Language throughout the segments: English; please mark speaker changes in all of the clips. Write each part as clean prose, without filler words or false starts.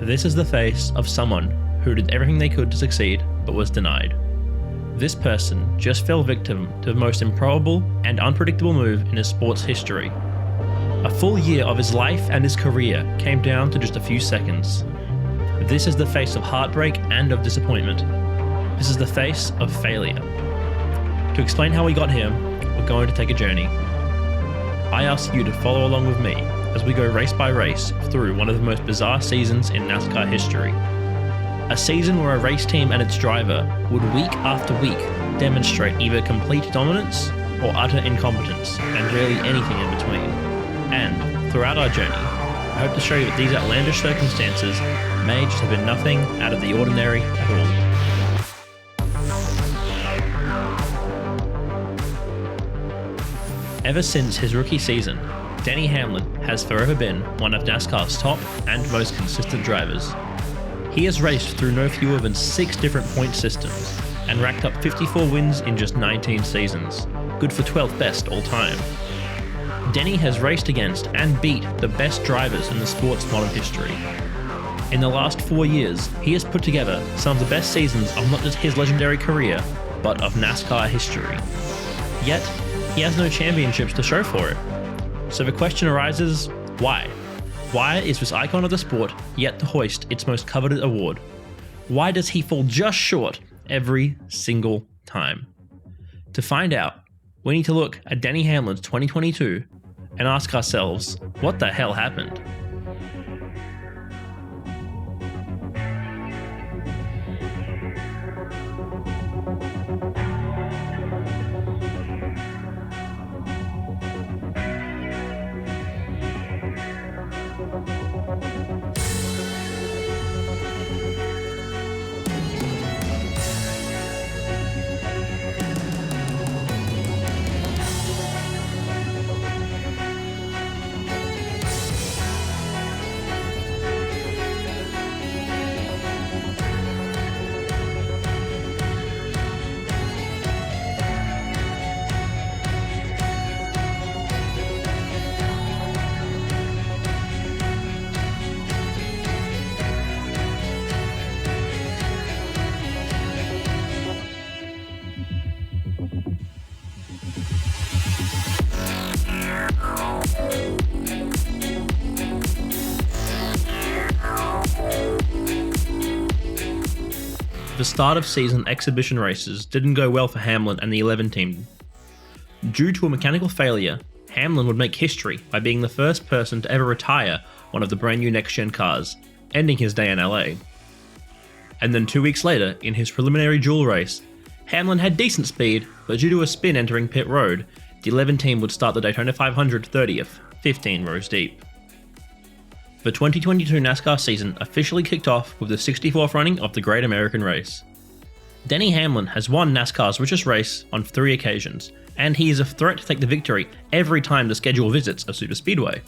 Speaker 1: This is the face of someone who did everything they could to succeed, but was denied. This person just fell victim to the most improbable and unpredictable move in his sport's history. A full year of his life and his career came down to just a few seconds. This is the face of heartbreak and of disappointment. This is the face of failure. To explain how we got here, we're going to take a journey. I ask you to follow along with me as we go race by race through one of the most bizarre seasons in NASCAR history. A season where a race team and its driver would week after week demonstrate either complete dominance or utter incompetence, and rarely anything in between. And throughout our journey, I hope to show you that these outlandish circumstances may just have been nothing out of the ordinary at all. Ever since his rookie season, Denny Hamlin has forever been one of NASCAR's top and most consistent drivers. He has raced through no fewer than 6 different point systems and racked up 54 wins in just 19 seasons, good for 12th best all time. Denny has raced against and beat the best drivers in the sport's modern history. In the last 4 years, he has put together some of the best seasons of not just his legendary career, but of NASCAR history. Yet, he has no championships to show for it. So the question arises, why? Why is this icon of the sport yet to hoist its most coveted award? Why does he fall just short every single time? To find out, we need to look at Denny Hamlin's 2022 and ask ourselves, what the hell happened? The start of season exhibition races didn't go well for Hamlin and the 11 team. Due to a mechanical failure, Hamlin would make history by being the first person to ever retire one of the brand new next-gen cars, ending his day in LA. And then 2 weeks later, in his preliminary duel race, Hamlin had decent speed, but due to a spin entering pit road, the 11 team would start the Daytona 500 30th, 15 rows deep. The 2022 NASCAR season officially kicked off with the 64th running of the Great American Race. Denny Hamlin has won NASCAR's richest race on 3 occasions, and he is a threat to take the victory every time the schedule visits a superspeedway.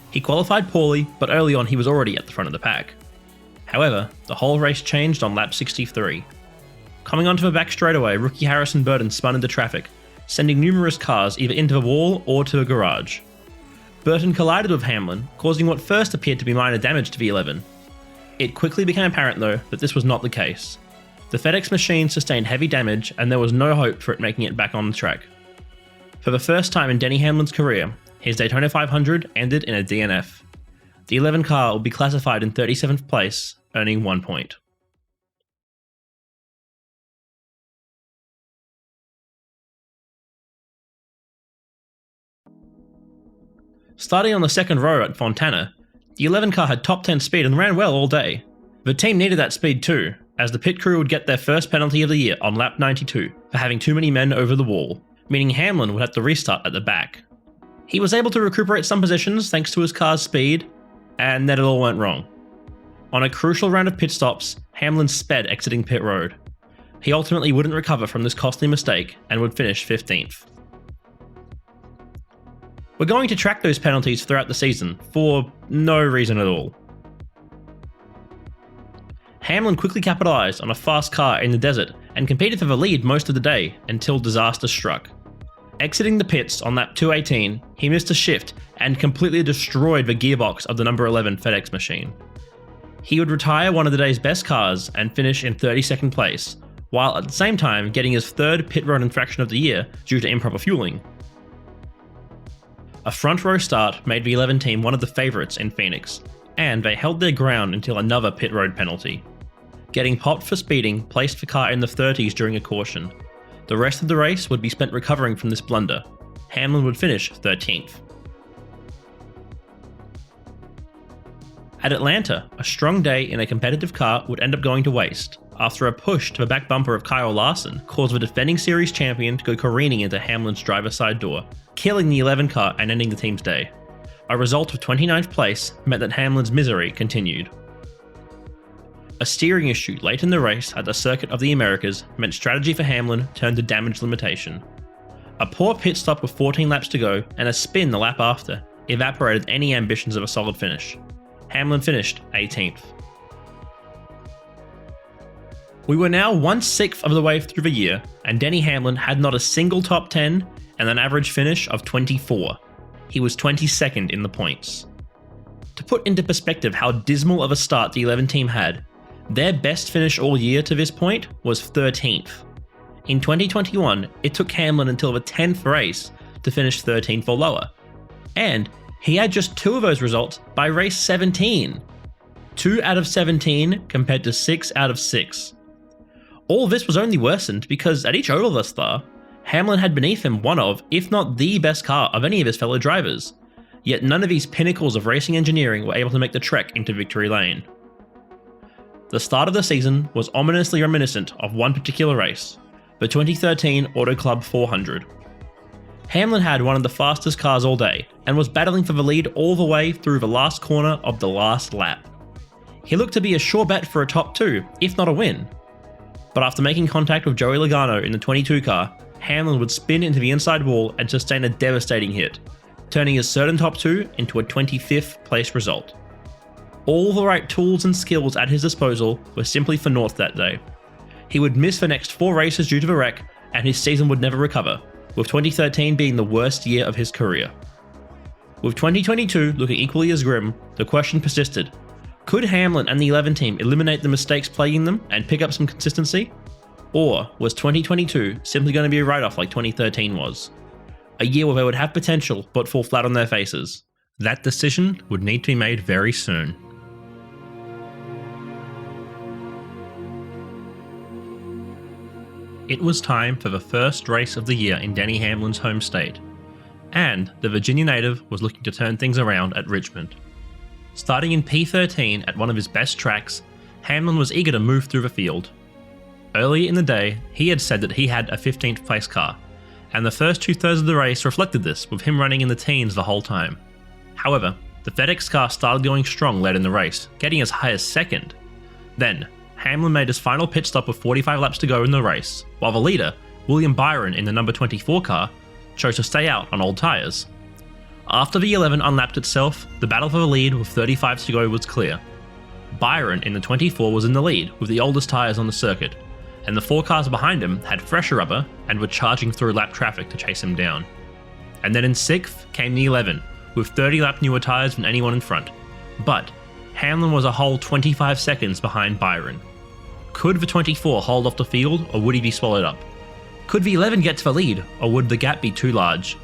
Speaker 1: He qualified poorly, but early on he was already at the front of the pack. However, the whole race changed on lap 63. Coming onto the back straightaway, rookie Harrison Burton spun into traffic, sending numerous cars either into the wall or to a garage. Burton collided with Hamlin, causing what first appeared to be minor damage to the 11. It quickly became apparent though that this was not the case. The FedEx machine sustained heavy damage and there was no hope for it making it back on the track. For the first time in Denny Hamlin's career, his Daytona 500 ended in a DNF. The 11 car will be classified in 37th place, earning 1 point. Starting on the second row at Fontana, the 11 car had top 10 speed and ran well all day. The team needed that speed too, as the pit crew would get their first penalty of the year on lap 92 for having too many men over the wall, meaning Hamlin would have to restart at the back. He was able to recuperate some positions thanks to his car's speed, and then it all went wrong. On a crucial round of pit stops, Hamlin sped exiting pit road. He ultimately wouldn't recover from this costly mistake and would finish 15th. We're going to track those penalties throughout the season, for no reason at all. Hamlin quickly capitalised on a fast car in the desert and competed for the lead most of the day until disaster struck. Exiting the pits on lap 218, he missed a shift and completely destroyed the gearbox of the number 11 FedEx machine. He would retire one of the day's best cars and finish in 32nd place, while at the same time getting his third pit road infraction of the year due to improper fueling. A front row start made the 11 team one of the favourites in Phoenix, and they held their ground until another pit road penalty. Getting popped for speeding placed the car in the 30s during a caution. The rest of the race would be spent recovering from this blunder. Hamlin would finish 13th. At Atlanta, a strong day in a competitive car would end up going to waste, after a push to the back bumper of Kyle Larson caused the defending series champion to go careening into Hamlin's driver's side door, killing the 11 car and ending the team's day. A result of 29th place meant that Hamlin's misery continued. A steering issue late in the race at the Circuit of the Americas meant strategy for Hamlin turned to damage limitation. A poor pit stop with 14 laps to go and a spin the lap after evaporated any ambitions of a solid finish. Hamlin finished 18th. We were now 1/6 of the way through the year, and Denny Hamlin had not a single top 10 and an average finish of 24. He was 22nd in the points. To put into perspective how dismal of a start the 11 team had, their best finish all year to this point was 13th. In 2021, it took Hamlin until the 10th race to finish 13th or lower. And he had just 2 of those results by race 17. 2 out of 17 compared to 6 out of 6. All this was only worsened because at each oval thus far, Hamlin had beneath him one of, if not the best car of any of his fellow drivers. Yet none of these pinnacles of racing engineering were able to make the trek into victory lane. The start of the season was ominously reminiscent of one particular race, the 2013 Auto Club 400. Hamlin had one of the fastest cars all day and was battling for the lead all the way through the last corner of the last lap. He looked to be a sure bet for a top 2, if not a win. But after making contact with Joey Logano in the 22 car, Hamlin would spin into the inside wall and sustain a devastating hit, turning his certain top 2 into a 25th place result. All the right tools and skills at his disposal were simply for naught that day. He would miss the next 4 races due to the wreck, and his season would never recover, with 2013 being the worst year of his career. With 2022 looking equally as grim, the question persisted: could Hamlin and the 11 team eliminate the mistakes plaguing them and pick up some consistency? Or was 2022 simply going to be a write-off like 2013 was? A year where they would have potential but fall flat on their faces. That decision would need to be made very soon. It was time for the first race of the year in Denny Hamlin's home state, and the Virginia native was looking to turn things around at Richmond. Starting in P13 at one of his best tracks, Hamlin was eager to move through the field. Earlier in the day, he had said that he had a 15th place car, and the first 2/3 of the race reflected this, with him running in the teens the whole time. However, the FedEx car started going strong late in the race, getting as high as 2nd. Then, Hamlin made his final pit stop with 45 laps to go in the race, while the leader, William Byron in the number 24 car, chose to stay out on old tyres. After the 11 unlapped itself, the battle for the lead with 35 to go was clear. Byron in the 24 was in the lead with the oldest tyres on the circuit, and the 4 cars behind him had fresher rubber and were charging through lap traffic to chase him down. And then in 6th came the 11, with 30 lap newer tyres than anyone in front. But Hamlin was a whole 25 seconds behind Byron. Could the 24 hold off the field, or would he be swallowed up? Could the 11 get to the lead, or would the gap be too large?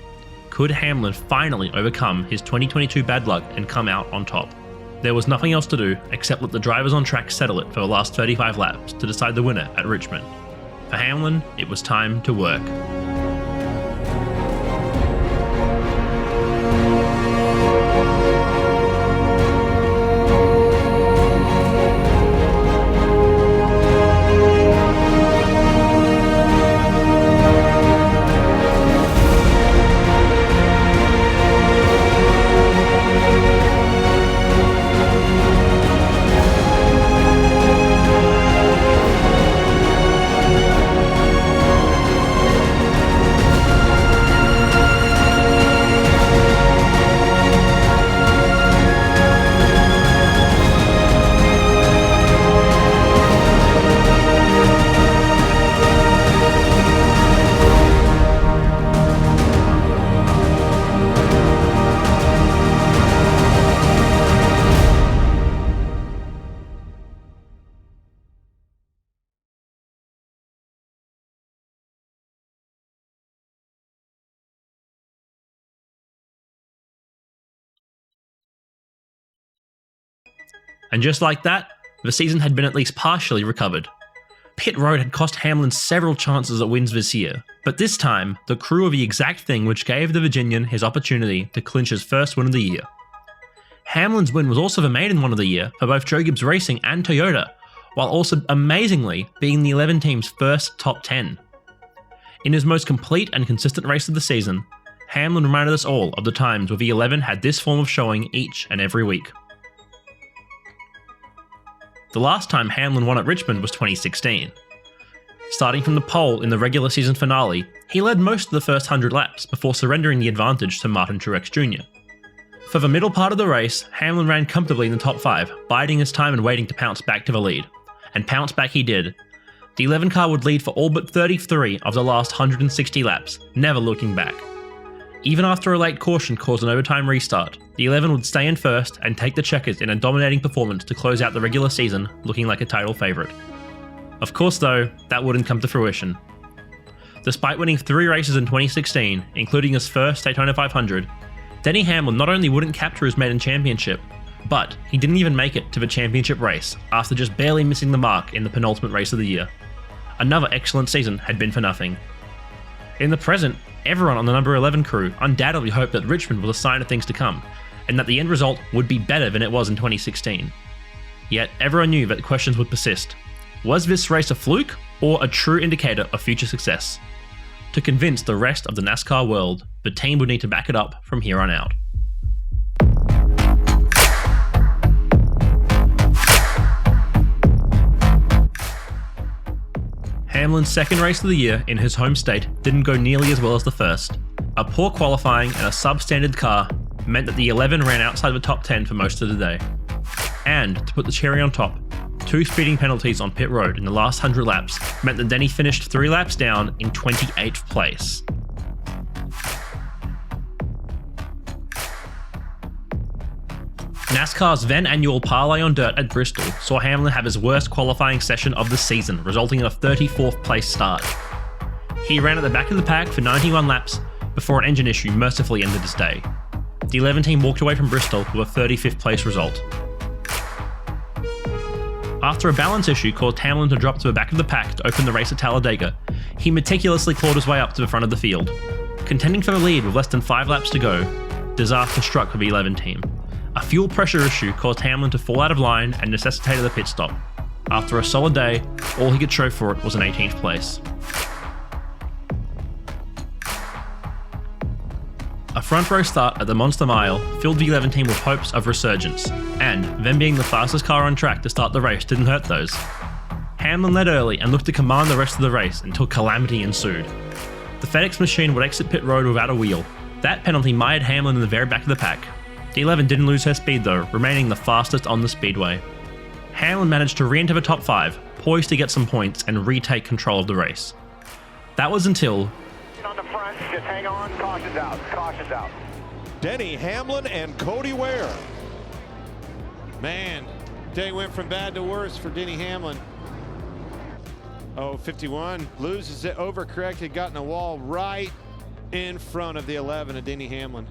Speaker 1: Could Hamlin finally overcome his 2022 bad luck and come out on top? There was nothing else to do except let the drivers on track settle it for the last 35 laps to decide the winner at Richmond. For Hamlin, it was time to work. And just like that, the season had been at least partially recovered. Pit road had cost Hamlin several chances at wins this year, but this time, the crew were the exact thing which gave the Virginian his opportunity to clinch his first win of the year. Hamlin's win was also the maiden one of the year for both Joe Gibbs Racing and Toyota, while also amazingly being the 11 team's first top 10. In his most complete and consistent race of the season, Hamlin reminded us all of the times where the 11 had this form of showing each and every week. The last time Hamlin won at Richmond was 2016. Starting from the pole in the regular season finale, he led most of the first 100 laps before surrendering the advantage to Martin Truex Jr. For the middle part of the race, Hamlin ran comfortably in the top 5, biding his time and waiting to pounce back to the lead. And pounce back he did. The 11 car would lead for all but 33 of the last 160 laps, never looking back. Even after a late caution caused an overtime restart, the 11 would stay in first and take the checkers in a dominating performance to close out the regular season looking like a title favourite. Of course though, that wouldn't come to fruition. Despite winning 3 races in 2016, including his first Daytona 500, Denny Hamlin not only wouldn't capture his maiden championship, but he didn't even make it to the championship race after just barely missing the mark in the penultimate race of the year. Another excellent season had been for nothing. In the present, everyone on the number 11 crew undoubtedly hoped that Richmond was a sign of things to come, and that the end result would be better than it was in 2016. Yet everyone knew that questions would persist. Was this race a fluke, or a true indicator of future success? To convince the rest of the NASCAR world, the team would need to back it up from here on out. Hamlin's second race of the year in his home state didn't go nearly as well as the first. A poor qualifying and a substandard car meant that the 11 ran outside the top 10 for most of the day. And, to put the cherry on top, 2 speeding penalties on pit road in the last 100 laps meant that Denny finished 3 laps down in 28th place. NASCAR's then annual parlay on dirt at Bristol saw Hamlin have his worst qualifying session of the season, resulting in a 34th place start. He ran at the back of the pack for 91 laps before an engine issue mercifully ended his day. The 11 team walked away from Bristol with a 35th place result. After a balance issue caused Hamlin to drop to the back of the pack to open the race at Talladega, he meticulously clawed his way up to the front of the field. Contending for the lead with less than 5 laps to go, disaster struck for the 11 team. A fuel pressure issue caused Hamlin to fall out of line and necessitated a pit stop. After a solid day, all he could show for it was an 18th place. A front row start at the Monster Mile filled the 11 team with hopes of resurgence, and them being the fastest car on track to start the race didn't hurt those. Hamlin led early and looked to command the rest of the race until calamity ensued. The FedEx machine would exit pit road without a wheel. That penalty mired Hamlin in the very back of the pack. The 11 didn't lose her speed though, remaining the fastest on the speedway. Hamlin managed to re-enter the top 5, poised to get some points and retake control of the race. That was until...
Speaker 2: On the front, just hang on, caution's out, caution's out.
Speaker 3: Denny Hamlin and Cody Ware. Man, day went from bad to worse for Denny Hamlin. Oh, 51, loses it, overcorrected, got in a wall right in front of the 11 of Denny Hamlin.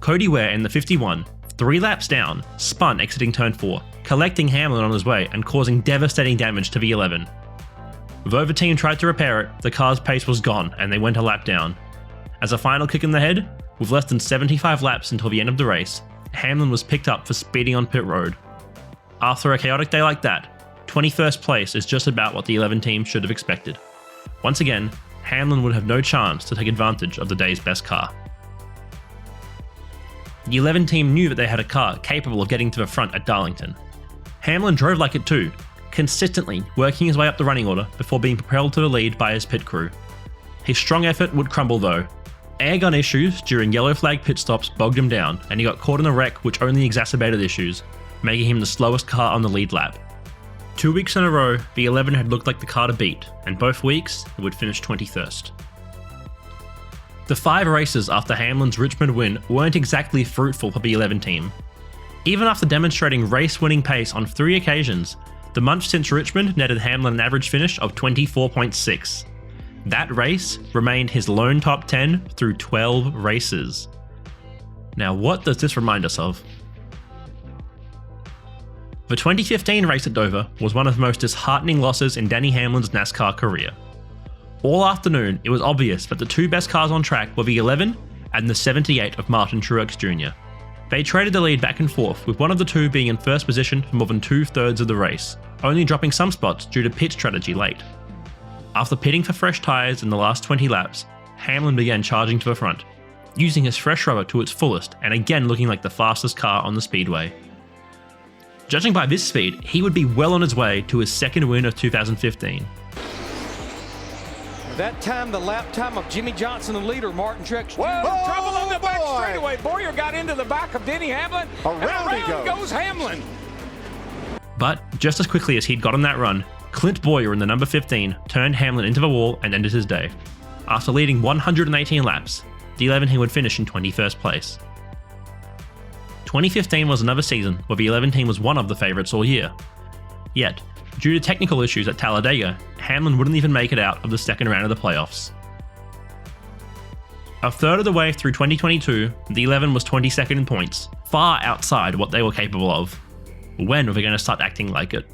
Speaker 1: Cody Ware in the 51, 3 laps down, spun exiting turn 4, collecting Hamlin on his way and causing devastating damage to the 11. Though the team tried to repair it, the car's pace was gone and they went a lap down. As a final kick in the head, with less than 75 laps until the end of the race, Hamlin was picked up for speeding on pit road. After a chaotic day like that, 21st place is just about what the 11 team should have expected. Once again, Hamlin would have no chance to take advantage of the day's best car. The 11 team knew that they had a car capable of getting to the front at Darlington. Hamlin drove like it too, consistently working his way up the running order before being propelled to the lead by his pit crew. His strong effort would crumble though. Air gun issues during yellow flag pit stops bogged him down, and he got caught in a wreck which only exacerbated issues, making him the slowest car on the lead lap. 2 weeks in a row, the 11 had looked like the car to beat, and both weeks it would finish 21st. The 5 races after Hamlin's Richmond win weren't exactly fruitful for the 11 team. Even after demonstrating race-winning pace on 3 occasions, the month since Richmond netted Hamlin an average finish of 24.6. That race remained his lone top 10 through 12 races. Now what does this remind us of? The 2015 race at Dover was one of the most disheartening losses in Denny Hamlin's NASCAR career. All afternoon, it was obvious that the two best cars on track were the 11 and the 78 of Martin Truex Jr. They traded the lead back and forth, with one of the two being in first position for more than 2/3 of the race, only dropping some spots due to pit strategy late. After pitting for fresh tyres in the last 20 laps, Hamlin began charging to the front, using his fresh rubber to its fullest and again looking like the fastest car on the speedway. Judging by this speed, he would be well on his way to his second win of 2015.
Speaker 4: That time, the lap time of Jimmy Johnson, the leader, Martin Truex Jr.
Speaker 5: Whoa, trouble on the back
Speaker 3: boy.
Speaker 5: straightaway. Boyer got into the back of Denny Hamlin.
Speaker 3: Around he
Speaker 5: goes Hamlin.
Speaker 1: But just as quickly as he'd got on that run, Clint Boyer in the number 15 turned Hamlin into the wall and ended his day. After leading 118 laps, the 11 team would finish in 21st place. 2015 was another season where the 11 team was one of the favourites all year. Yet, due to technical issues at Talladega, Hamlin wouldn't even make it out of the second round of the playoffs. A third of the way through 2022, the 11 was 22nd in points, far outside what they were capable of. When were they going to start acting like it?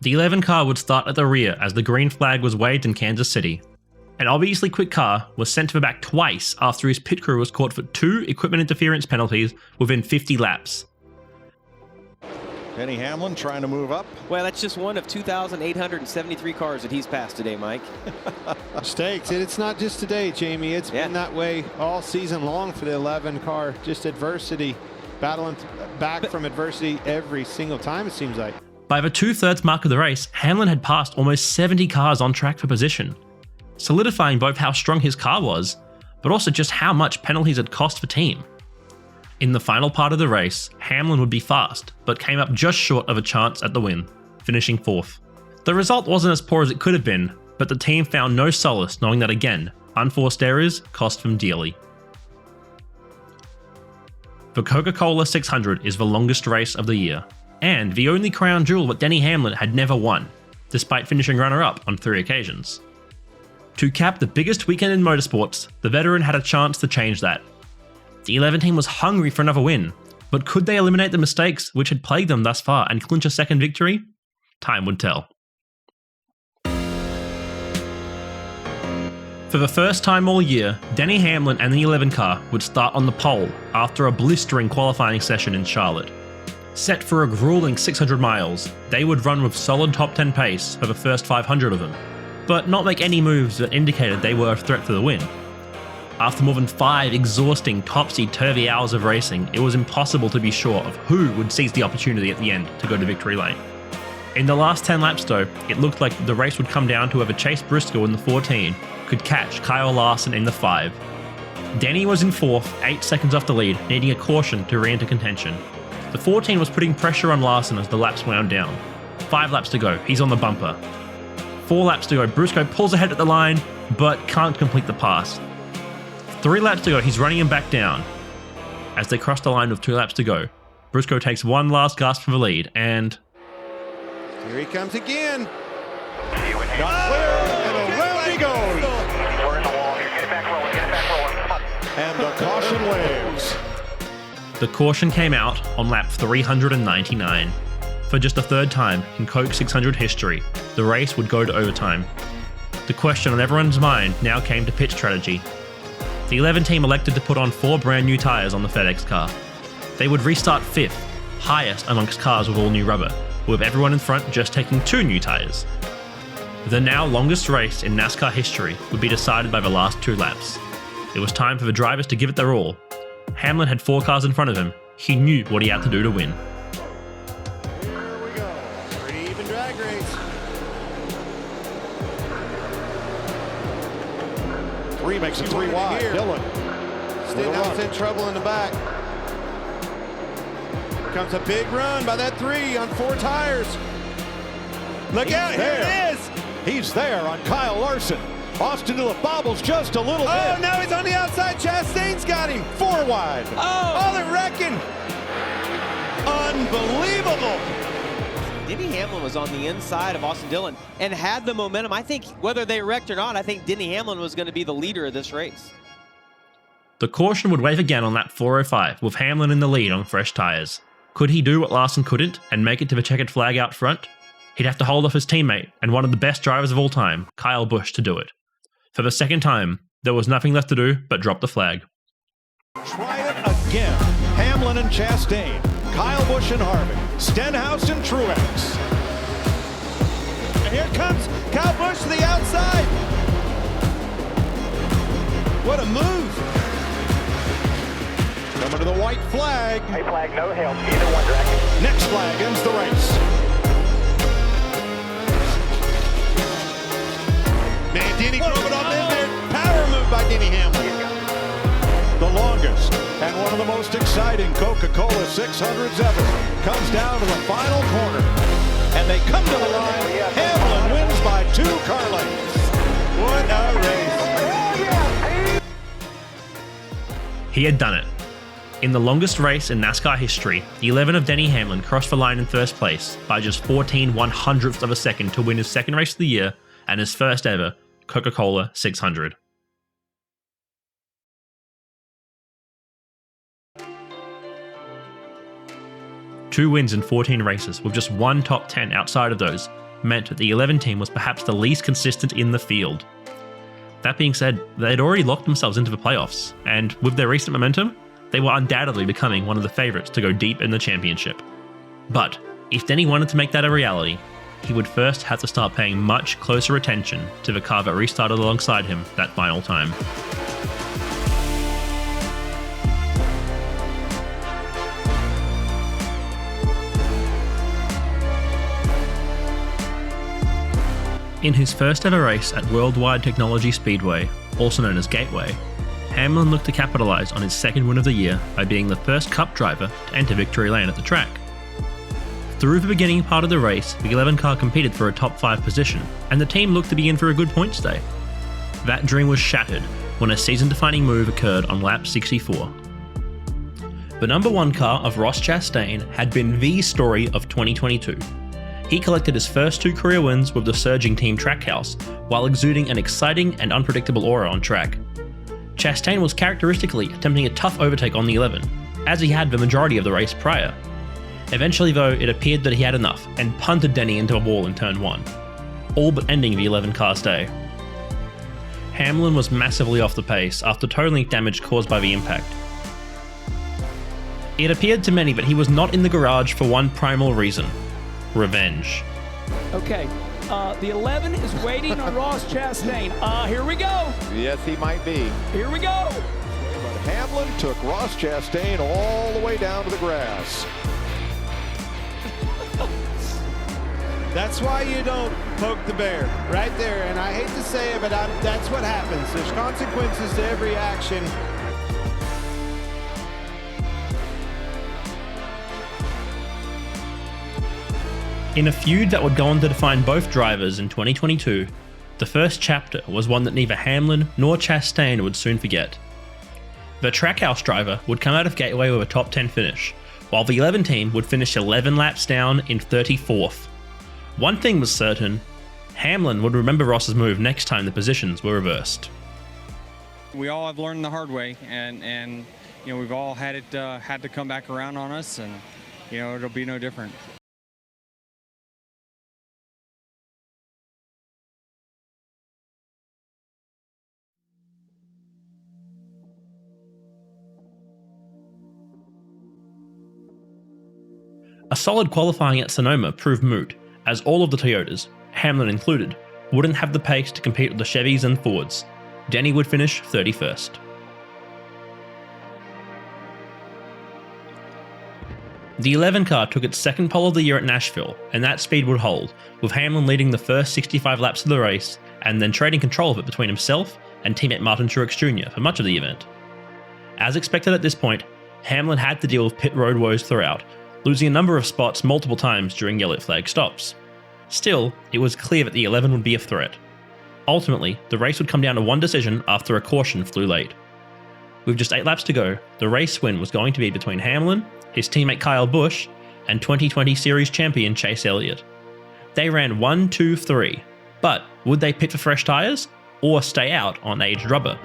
Speaker 1: The 11 car would start at the rear as the green flag was waved in Kansas City. An obviously quick car was sent to the back twice after his pit crew was caught for 2 equipment interference penalties within 50 laps.
Speaker 6: Denny Hamlin trying to move up.
Speaker 4: Well, that's just one of 2,873 cars that he's passed today, Mike.
Speaker 3: Mistakes. It's not just today, Jamie. It's been that way all season long for the 11 car. Just adversity, battling back from adversity every single time, it seems like.
Speaker 1: By the 2/3 mark of the race, Hamlin had passed almost 70 cars on track for position, solidifying both how strong his car was, but also just how much penalties had cost the team. In the final part of the race, Hamlin would be fast, but came up just short of a chance at the win, finishing 4th. The result wasn't as poor as it could have been, but the team found no solace knowing that again, unforced errors cost them dearly. The Coca-Cola 600 is the longest race of the year, and the only crown jewel that Denny Hamlin had never won, despite finishing runner-up on 3 occasions. To cap the biggest weekend in motorsports, the veteran had a chance to change that. The 11 team was hungry for another win, but could they eliminate the mistakes which had plagued them thus far and clinch a second victory? Time would tell. For the first time all year, Denny Hamlin and the 11 car would start on the pole after a blistering qualifying session in Charlotte. Set for a grueling 600 miles, they would run with solid top 10 pace for the first 500 of them, but not make any moves that indicated they were a threat to the win. After more than 5 exhausting topsy-turvy hours of racing, it was impossible to be sure of who would seize the opportunity at the end to go to victory lane. In the last 10 laps though, it looked like the race would come down to whether Chase Briscoe in the 14 could catch Kyle Larson in the 5. Denny was in 4th, 8 seconds off the lead, needing a caution to re-enter contention. The 14 was putting pressure on Larson as the laps wound down. 5 laps to go, he's on the bumper. 4 laps to go, Briscoe pulls ahead at the line, but can't complete the pass. 3 laps to go, he's running him back down. As they cross the line with 2 laps to go, Briscoe takes one last gasp for the lead, and...
Speaker 3: Here he comes again.
Speaker 6: Not clear, and around he goes.
Speaker 2: We're in the wall here. Get it back rolling. Get it back rolling.
Speaker 6: And the caution waves.
Speaker 1: The caution came out on lap 399. For just the 3rd time in Coke 600 history, the race would go to overtime. The question on everyone's mind now came to pit strategy. The 11 team elected to put on 4 brand new tyres on the FedEx car. They would restart 5th, highest amongst cars with all new rubber, with everyone in front just taking 2 new tyres. The now longest race in NASCAR history would be decided by the last 2 laps. It was time for the drivers to give it their all. Hamlin had 4 cars in front of him. He knew what he had to do to win.
Speaker 3: Here we go. Pretty even drag race.
Speaker 6: 3 makes it 3 wide.
Speaker 3: Here.
Speaker 6: Dillon.
Speaker 3: Stenhouse's in trouble in the back. Comes a big run by that 3 on 4 tires. Look out, here it is.
Speaker 6: He's there on Kyle Larson. Austin Dillon bobbles just a little
Speaker 3: Oh,
Speaker 6: bit.
Speaker 3: now he's on the outside. Chastain's got him.
Speaker 6: 4 wide.
Speaker 3: Oh, they're wrecking. Unbelievable.
Speaker 4: Denny Hamlin was on the inside of Austin Dillon and had the momentum. I think whether they wrecked or not, I think Denny Hamlin was going to be the leader of this race.
Speaker 1: The caution would wave again on lap 405, with Hamlin in the lead on fresh tyres. Could he do what Larson couldn't and make it to the checkered flag out front? He'd have to hold off his teammate and one of the best drivers of all time, Kyle Busch, to do it. For the second time, there was nothing left to do but drop the flag.
Speaker 6: Try it again. Hamlin and Chastain, Kyle Busch and Harvick, Stenhouse and Truex. And here comes Kyle Busch to the outside. What a move. Coming to the white flag.
Speaker 2: A flag, no help, either one direction.
Speaker 6: Next flag ends the race. Man, Denny drove it on in there. Power move by Denny Hamlin. The longest and one of the most exciting Coca-Cola 600s ever comes down to the final corner. And they come to the line. Hamlin wins by 2 car lengths. What a race.
Speaker 1: He had done it. In the longest race in NASCAR history, the 11 of Denny Hamlin crossed the line in first place by just 14/100ths of a second to win his second race of the year and his first ever Coca-Cola 600. Two wins in 14 races, with just one top 10 outside of those, meant that the 11 team was perhaps the least consistent in the field. That being said, they'd already locked themselves into the playoffs, and with their recent momentum, they were undoubtedly becoming one of the favourites to go deep in the championship. But if Denny wanted to make that a reality, he would first have to start paying much closer attention to the car that restarted alongside him that final time. In his first ever race at Worldwide Technology Speedway, also known as Gateway, Hamlin looked to capitalise on his second win of the year by being the first Cup driver to enter victory lane at the track. Through the beginning part of the race, the 11 car competed for a top 5 position, and the team looked to be in for a good points day. That dream was shattered when a season-defining move occurred on lap 64. The number 1 car of Ross Chastain had been the story of 2022. He collected his first 2 career wins with the surging Team Trackhouse, while exuding an exciting and unpredictable aura on track. Chastain was characteristically attempting a tough overtake on the 11, as he had the majority of the race prior. Eventually though, it appeared that he had enough, and punted Denny into a wall in turn 1, all but ending the 11 car's day. Hamlin was massively off the pace after totaling damage caused by the impact. It appeared to many that he was not in the garage for one primal reason: revenge.
Speaker 5: Okay, the 11 is waiting on Ross Chastain. Here we go.
Speaker 3: Yes, he might be.
Speaker 5: Here we go.
Speaker 6: But Hamlin took Ross Chastain all the way down to the grass.
Speaker 3: That's why you don't poke the bear, right there. And I hate to say it, but that's what happens. There's consequences to every action.
Speaker 1: In a feud that would go on to define both drivers in 2022, the first chapter was one that neither Hamlin nor Chastain would soon forget. The Trackhouse driver would come out of Gateway with a top 10 finish, while the 11 team would finish 11 laps down in 34th. One thing was certain: Hamlin would remember Ross's move next time the positions were reversed.
Speaker 7: We all have learned the hard way, and you know, we've all had it had to come back around on us, and you know, it'll be no different.
Speaker 1: A solid qualifying at Sonoma proved moot, as all of the Toyotas, Hamlin included, wouldn't have the pace to compete with the Chevys and Fords. Denny would finish 31st. The 11 car took its second pole of the year at Nashville, and that speed would hold, with Hamlin leading the first 65 laps of the race, and then trading control of it between himself and teammate Martin Truex Jr. for much of the event. As expected at this point, Hamlin had to deal with pit road woes throughout, losing a number of spots multiple times during yellow flag stops. Still, it was clear that the 11 would be a threat. Ultimately, the race would come down to one decision after a caution flew late. With just 8 laps to go, the race win was going to be between Hamlin, his teammate Kyle Busch, and 2020 Series champion Chase Elliott. They ran 1, 2, 3, but would they pit for fresh tyres, or stay out on aged rubber?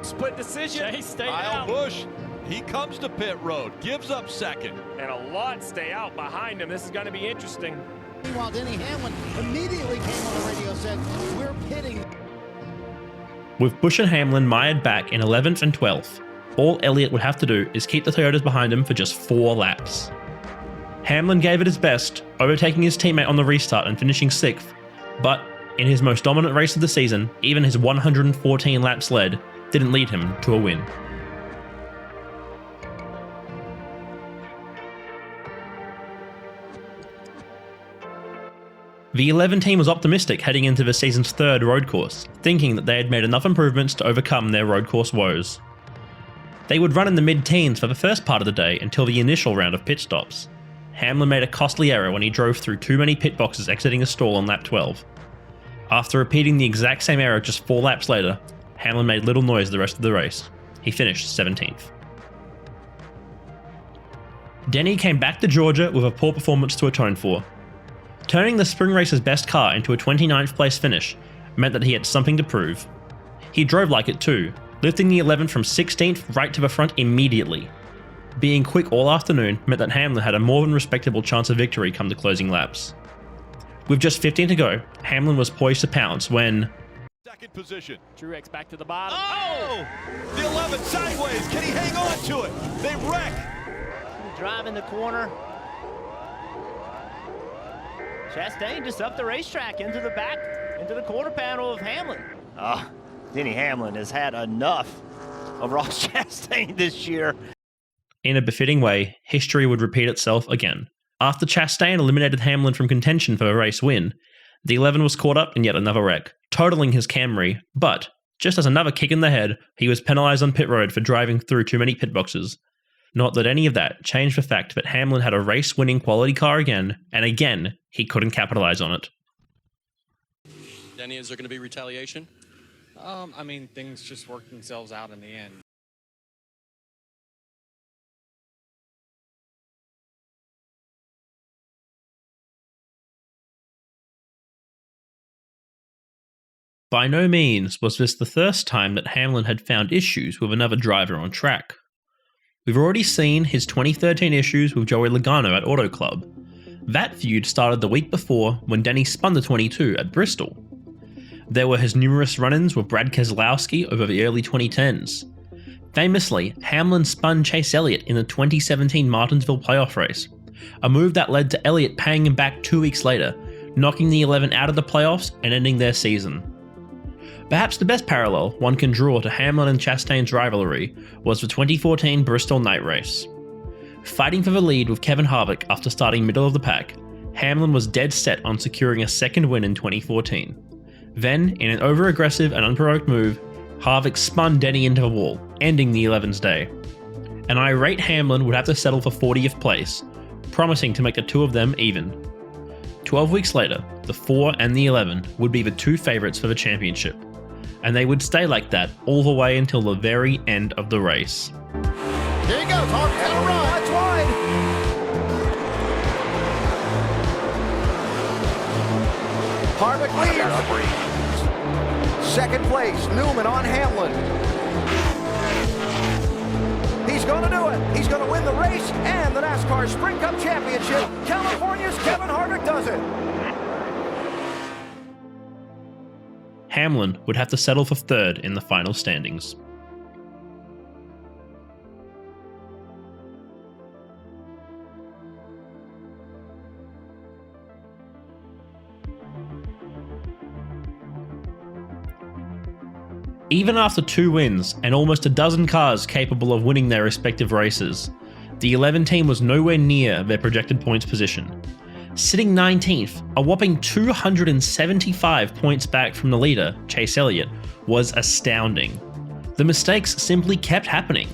Speaker 5: Split decision. Chase, stay
Speaker 6: Kyle
Speaker 5: out.
Speaker 6: Busch, he comes to pit road, gives up second.
Speaker 5: And a lot stay out behind him. This is going to be interesting.
Speaker 8: Meanwhile, Denny Hamlin immediately came on the radio, said, "We're pitting."
Speaker 1: With Busch and Hamlin mired back in 11th and 12th, all Elliott would have to do is keep the Toyotas behind him for just 4 laps. Hamlin gave it his best, overtaking his teammate on the restart and finishing 6th, but in his most dominant race of the season, even his 114 laps led didn't lead him to a win. The 11 team was optimistic heading into the season's 3rd road course, thinking that they had made enough improvements to overcome their road course woes. They would run in the mid-teens for the first part of the day until the initial round of pit stops. Hamlin made a costly error when he drove through too many pit boxes exiting a stall on lap 12. After repeating the exact same error just 4 laps later, Hamlin made little noise the rest of the race. He finished 17th. Denny came back to Georgia with a poor performance to atone for. Turning the spring race's best car into a 29th place finish meant that he had something to prove. He drove like it too, lifting the 11 from 16th right to the front immediately. Being quick all afternoon meant that Hamlin had a more than respectable chance of victory come the closing laps. With just 15 to go, Hamlin was poised to pounce when...
Speaker 6: Second position.
Speaker 5: Truex back to the bottom.
Speaker 6: Oh! The 11 sideways. Can he hang on to it? They wreck.
Speaker 9: Driving the corner. Chastain just up the racetrack into the back, into the quarter panel of Hamlin.
Speaker 4: Denny Hamlin has had enough of Ross Chastain this year.
Speaker 1: In a befitting way, history would repeat itself again. After Chastain eliminated Hamlin from contention for a race win, the 11 was caught up in yet another wreck, totaling his Camry, but, just as another kick in the head, he was penalised on pit road for driving through too many pit boxes. Not that any of that changed the fact that Hamlin had a race-winning quality car again, and again, he couldn't capitalise on it.
Speaker 10: Denny, is there going to be retaliation?
Speaker 7: I mean, things just work themselves out in the end.
Speaker 1: By no means was this the first time that Hamlin had found issues with another driver on track. We've already seen his 2013 issues with Joey Logano at Auto Club. That feud started the week before when Denny spun the 22 at Bristol. There were his numerous run-ins with Brad Keselowski over the early 2010s. Famously, Hamlin spun Chase Elliott in the 2017 Martinsville playoff race, a move that led to Elliott paying him back 2 weeks later, knocking the 11 out of the playoffs and ending their season. Perhaps the best parallel one can draw to Hamlin and Chastain's rivalry was the 2014 Bristol night race. Fighting for the lead with Kevin Harvick after starting middle of the pack, Hamlin was dead set on securing a second win in 2014. Then, in an over-aggressive and unprovoked move, Harvick spun Denny into the wall, ending the 11's day. An irate Hamlin would have to settle for 40th place, promising to make the two of them even. 12 weeks later, the 4 and the 11 would be the two favourites for the championship, and they would stay like that all the way until the very end of the race.
Speaker 8: Here he goes, Harvick's gonna run. That's wide. Harvick leads. Second place, Newman on Hamlin. He's gonna do it. He's gonna win the race and the NASCAR Sprint Cup Championship. California's Kevin Harvick does it.
Speaker 1: Hamlin would have to settle for third in the final standings. Even after 2 wins and almost a dozen cars capable of winning their respective races, the 11 team was nowhere near their projected points position. Sitting 19th, a whopping 275 points back from the leader, Chase Elliott, was astounding. The mistakes simply kept happening.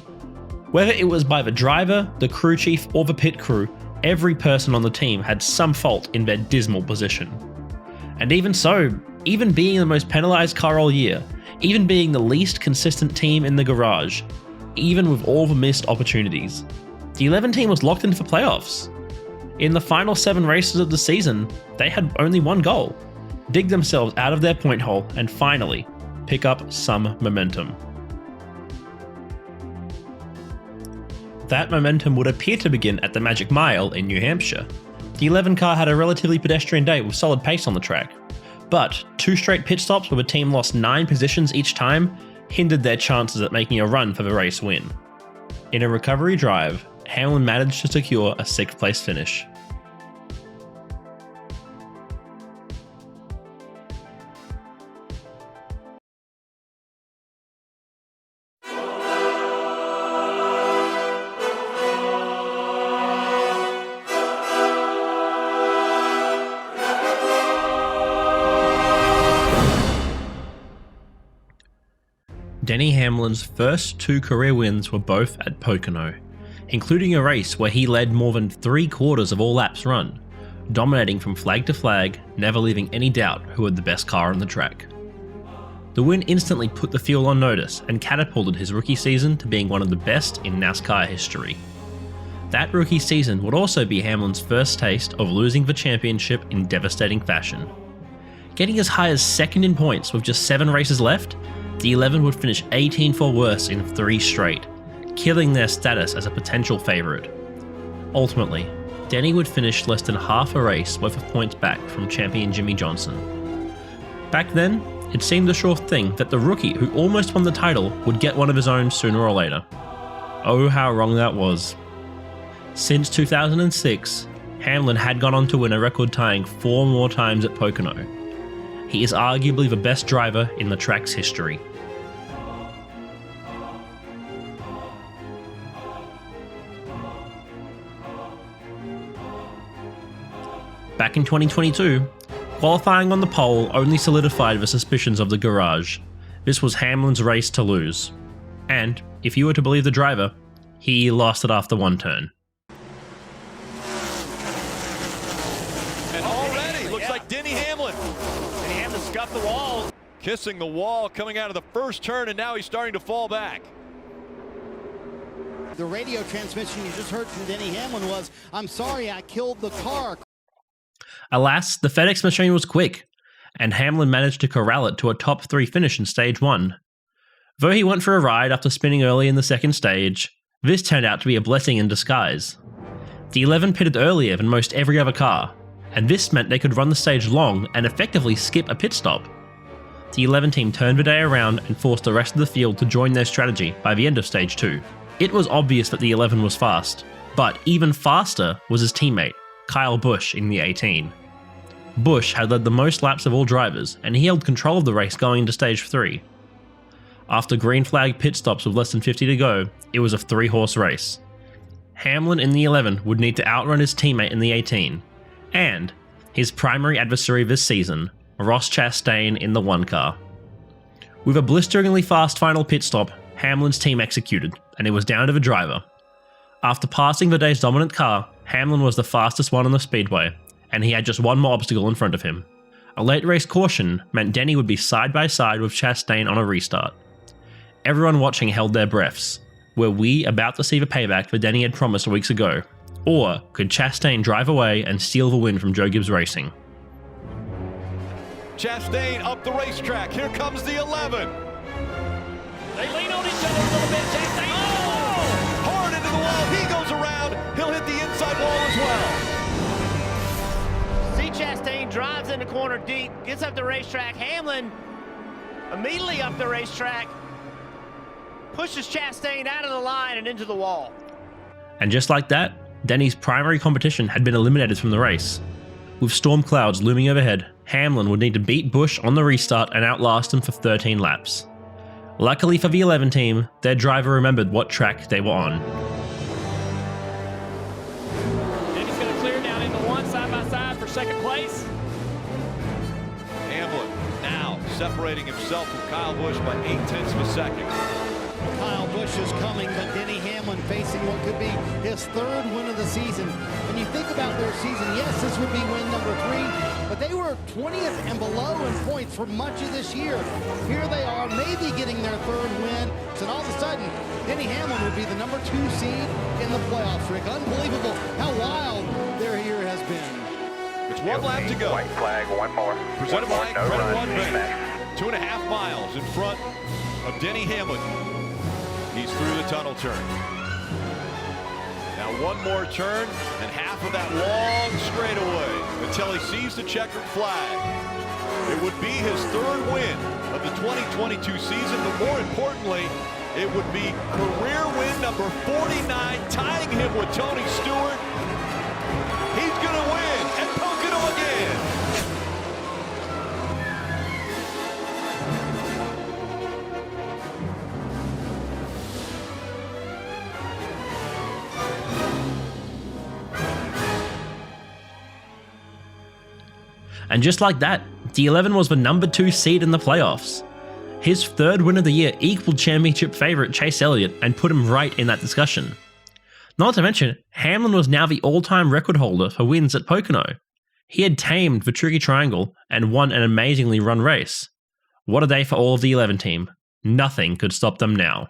Speaker 1: Whether it was by the driver, the crew chief, or the pit crew, every person on the team had some fault in their dismal position. And even so, even being the most penalised car all year, even being the least consistent team in the garage, even with all the missed opportunities, the 11 team was locked into the playoffs. In the final 7 races of the season, they had only one goal: dig themselves out of their point hole and finally pick up some momentum. That momentum would appear to begin at the Magic Mile in New Hampshire. The 11 car had a relatively pedestrian day with solid pace on the track, but 2 straight pit stops where the team lost 9 positions each time hindered their chances at making a run for the race win. In a recovery drive, Hamlin managed to secure a 6th place finish. Denny Hamlin's first 2 career wins were both at Pocono, including a race where he led more than 3/4 of all laps run, dominating from flag to flag, never leaving any doubt who had the best car on the track. The win instantly put the field on notice and catapulted his rookie season to being one of the best in NASCAR history. That rookie season would also be Hamlin's first taste of losing the championship in devastating fashion. Getting as high as 2nd in points with just 7 races left, the 11 would finish 18 for worse in 3 straight, killing their status as a potential favourite. Ultimately, Denny would finish less than half a race worth of points back from champion Jimmy Johnson. Back then, it seemed a sure thing that the rookie who almost won the title would get one of his own sooner or later. Oh, how wrong that was. Since 2006, Hamlin had gone on to win a record-tying 4 more times at Pocono. He is arguably the best driver in the track's history. Back in 2022, qualifying on the pole only solidified the suspicions of the garage. This was Hamlin's race to lose. And, if you were to believe the driver, he lost it after 1 turn.
Speaker 6: And already, looks like Denny Hamlin.
Speaker 9: Denny Hamlin scuffed the wall.
Speaker 6: Kissing the wall coming out of the first turn, and now he's starting to fall back.
Speaker 11: The radio transmission you just heard from Denny Hamlin was, "I'm sorry I killed the car."
Speaker 1: Alas, the FedEx machine was quick, and Hamlin managed to corral it to a top 3 finish in stage 1. Though he went for a ride after spinning early in the 2nd stage, this turned out to be a blessing in disguise. The 11 pitted earlier than most every other car, and this meant they could run the stage long and effectively skip a pit stop. The 11 team turned the day around and forced the rest of the field to join their strategy by the end of stage 2. It was obvious that the 11 was fast, but even faster was his teammate, Kyle Busch in the 18. Busch had led the most laps of all drivers, and he held control of the race going into stage 3. After green flag pit stops with less than 50 to go, it was a 3-horse race. Hamlin in the 11 would need to outrun his teammate in the 18, and his primary adversary this season, Ross Chastain in the 1 car. With a blisteringly fast final pit stop, Hamlin's team executed, and it was down to the driver. After passing the day's dominant car, Hamlin was the fastest one on the speedway, and he had just 1 more obstacle in front of him. A late race caution meant Denny would be side by side with Chastain on a restart. Everyone watching held their breaths. Were we about to see the payback that Denny had promised weeks ago? Or could Chastain drive away and steal the win from Joe Gibbs Racing?
Speaker 6: Chastain up the racetrack. Here comes the 11.
Speaker 9: They lean on each other a little bit. Chastain. Oh!
Speaker 6: Hard into the wall. He goes around. He'll hit the inside wall as well.
Speaker 9: See Chastain drives in the corner deep, gets up the racetrack. Hamlin immediately up the racetrack, pushes Chastain out of the line and into the wall.
Speaker 1: And just like that, Denny's primary competition had been eliminated from the race. With storm clouds looming overhead, Hamlin would need to beat Busch on the restart and outlast him for 13 laps. Luckily for the 11 team, their driver remembered what track they were on.
Speaker 5: Denny's going to clear down into 1 side by side for 2nd place.
Speaker 6: Hamlin now separating himself from Kyle Busch by 0.8 of a second.
Speaker 11: Kyle Busch is coming, but Denny Hamlin facing what could be his 3rd win of the season. When you think about their season, yes, this would be win number 3, but they were 20th and below in points for much of this year. Here they are, maybe getting their 3rd win, so all of a sudden, Denny Hamlin would be the number 2 seed in the playoffs, Rick. Unbelievable how wild their year has been.
Speaker 6: It's 1 lap to go.
Speaker 2: White flag, 1 more.
Speaker 6: Presented by
Speaker 2: no
Speaker 6: Credit
Speaker 2: run,
Speaker 6: One Bank.
Speaker 2: smash.
Speaker 6: 2.5 miles in front of Denny Hamlin. He's through the tunnel turn. Now one more turn and half of that long straightaway until he sees the checkered flag. It would be his third win of the 2022 season, but more importantly, it would be career win number 49, tying him with Tony Stewart. He's going to win at Pocono again.
Speaker 1: And just like that, the 11 was the number 2 seed in the playoffs. His third win of the year equaled championship favourite Chase Elliott and put him right in that discussion. Not to mention, Hamlin was now the all-time record holder for wins at Pocono. He had tamed the Tricky Triangle and won an amazingly run race. What a day for all of the 11 team. Nothing could stop them now.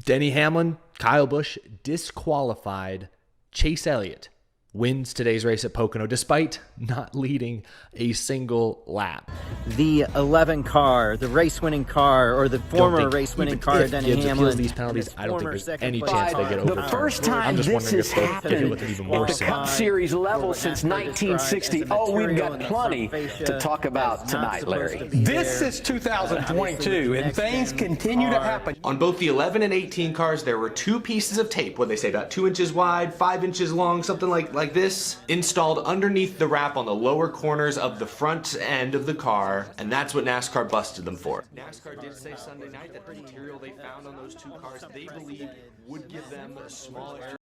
Speaker 12: Denny Hamlin, Kyle Busch disqualified. Chase Elliott wins today's race at Pocono despite not leading a single lap.
Speaker 13: The 11 car, the race-winning car, or the former race-winning car, Denny Hamlin.
Speaker 12: These penalties, I don't think there's any chance they get over.
Speaker 8: The first time this has happened at the Cup Series level since 1960. Oh, we've got plenty to talk about tonight, Larry.
Speaker 14: This is 2022, and things continue to happen.
Speaker 15: On both the 11 and 18 cars, there were 2 pieces of tape, what they say, about 2 inches wide, 5 inches long, something like this, installed underneath the wrap on the lower corners of the front end of the car, and that's what NASCAR busted them for. NASCAR did say Sunday night that the material they found on those 2 cars, they believed would give them a small error.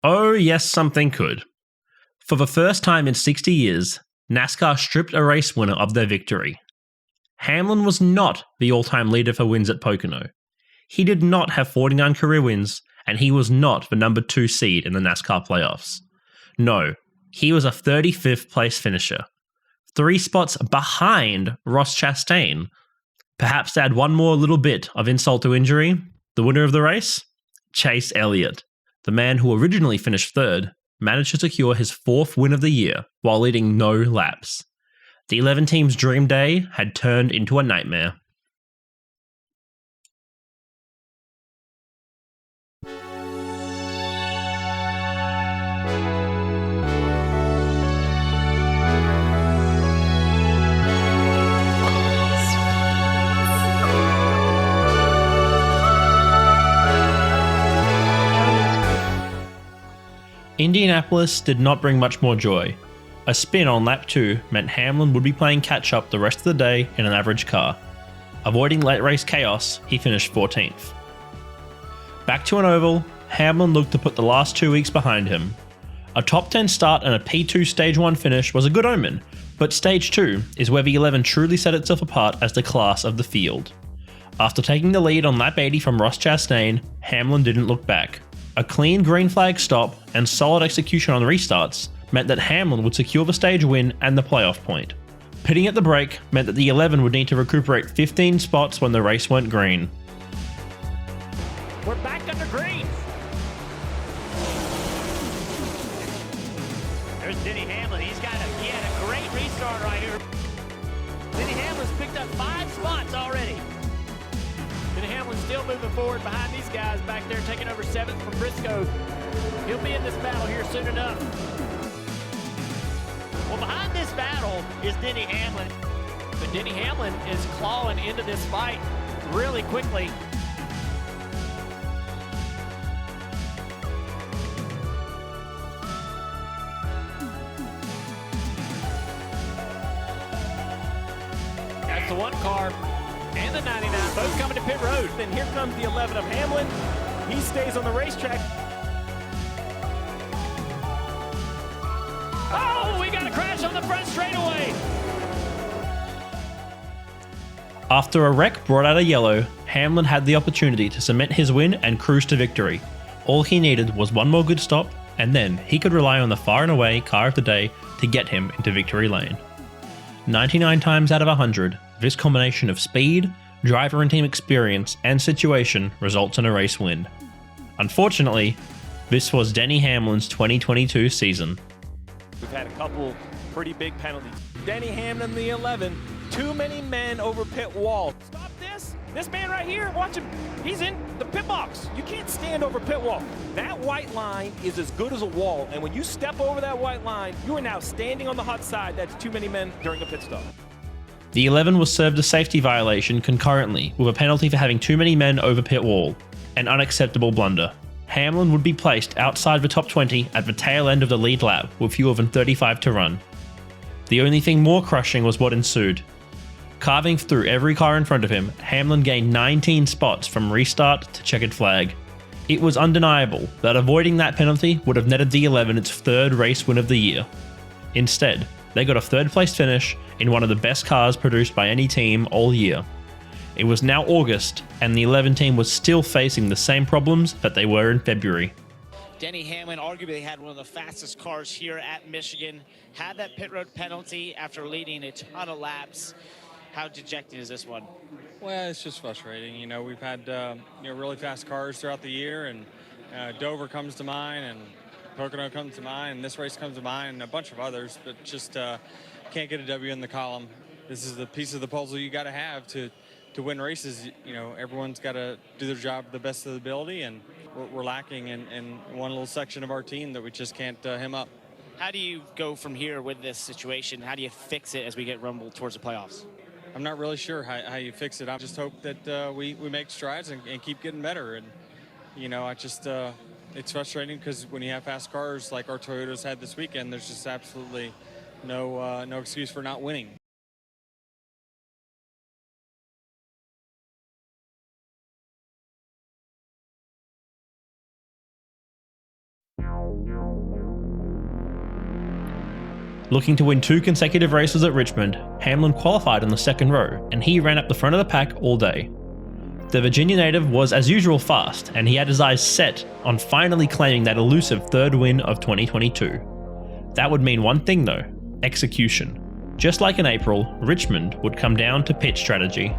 Speaker 1: Oh yes, something could. For the first time in 60 years, NASCAR stripped a race winner of their victory. Hamlin was not the all-time leader for wins at Pocono. He did not have 49 career wins, and he was not the number 2 seed in the NASCAR playoffs. No, he was a 35th place finisher, 3 spots behind Ross Chastain. Perhaps to add one more little bit of insult to injury, the winner of the race? Chase Elliott. The man who originally finished 3rd managed to secure his 4th win of the year while leading no laps. The 11 team's dream day had turned into a nightmare. Indianapolis did not bring much more joy. A spin on lap 2 meant Hamlin would be playing catch-up the rest of the day in an average car. Avoiding late race chaos, he finished 14th. Back to an oval, Hamlin looked to put the last 2 weeks behind him. A top 10 start and a P2 Stage 1 finish was a good omen, but Stage 2 is where the 11 truly set itself apart as the class of the field. After taking the lead on lap 80 from Ross Chastain, Hamlin didn't look back. A clean green flag stop and solid execution on restarts meant that Hamlin would secure the stage win and the playoff point. Pitting at the break meant that the 11 would need to recuperate 15 spots when the race went green.
Speaker 5: We're back under green.
Speaker 9: There's Denny Hamlin. He had a great restart right here. Denny Hamlin's picked up 5 spots already. Denny Hamlin's still moving forward behind these guys back there, taking over 7th from Briscoe. He'll be in this battle here soon enough. Well, behind this battle is Denny Hamlin. But Denny Hamlin is clawing into this fight really quickly. That's the 1 car and the 99, both coming to pit road. Then here comes the 11 of Hamlin. He stays on the racetrack. Oh, we got a crash on the front straightaway.
Speaker 1: After a wreck brought out a yellow, Hamlin had the opportunity to cement his win and cruise to victory. All he needed was one more good stop, and then he could rely on the far and away car of the day to get him into victory lane. 99 times out of 100, this combination of speed, driver and team experience, and situation results in a race win. Unfortunately, this was Denny Hamlin's 2022 season.
Speaker 16: We've had a couple pretty big penalties. Denny Hamlin, the 11, too many men over pit wall. Stop this! This man right here, watch him. He's in the pit box. You can't stand over pit wall. That white line is as good as a wall, and when you step over that white line, you are now standing on the hot side. That's too many men during a pit stop.
Speaker 1: The 11 was served a safety violation concurrently with a penalty for having too many men over pit wall, an unacceptable blunder. Hamlin would be placed outside the top 20 at the tail end of the lead lap with fewer than 35 to run. The only thing more crushing was what ensued. Carving through every car in front of him, Hamlin gained 19 spots from restart to checkered flag. It was undeniable that avoiding that penalty would have netted the 11 its third race win of the year. Instead, they got a third place finish in one of the best cars produced by any team all year. It was now August, and the 11 team was still facing the same problems that they were in February.
Speaker 9: Denny Hamlin arguably had one of the fastest cars here at Michigan, had that pit road penalty after leading a ton of laps. How dejecting is this one?
Speaker 7: Well, it's just frustrating. You know, we've had really fast cars throughout the year, and Dover comes to mind, and Pocono comes to mind, and this race comes to mind, and a bunch of others, but just can't get a W in the column. This is the piece of the puzzle you got to have to win races. You know, everyone's got to do their job to the best of their ability, and we're lacking in one little section of our team that we just can't hem up.
Speaker 9: How do you go from here with this situation? How do you fix it as we get rumbled towards the playoffs?
Speaker 7: I'm not really sure how you fix it. I just hope that we make strides and keep getting better. And, you know, it's frustrating because when you have fast cars like our Toyotas had this weekend, there's just absolutely no excuse for not winning.
Speaker 1: Looking to win 2 consecutive races at Richmond, Hamlin qualified in the second row, and he ran up the front of the pack all day. The Virginia native was as usual fast, and he had his eyes set on finally claiming that elusive third win of 2022. That would mean one thing though: execution. Just like in April, Richmond would come down to pit strategy.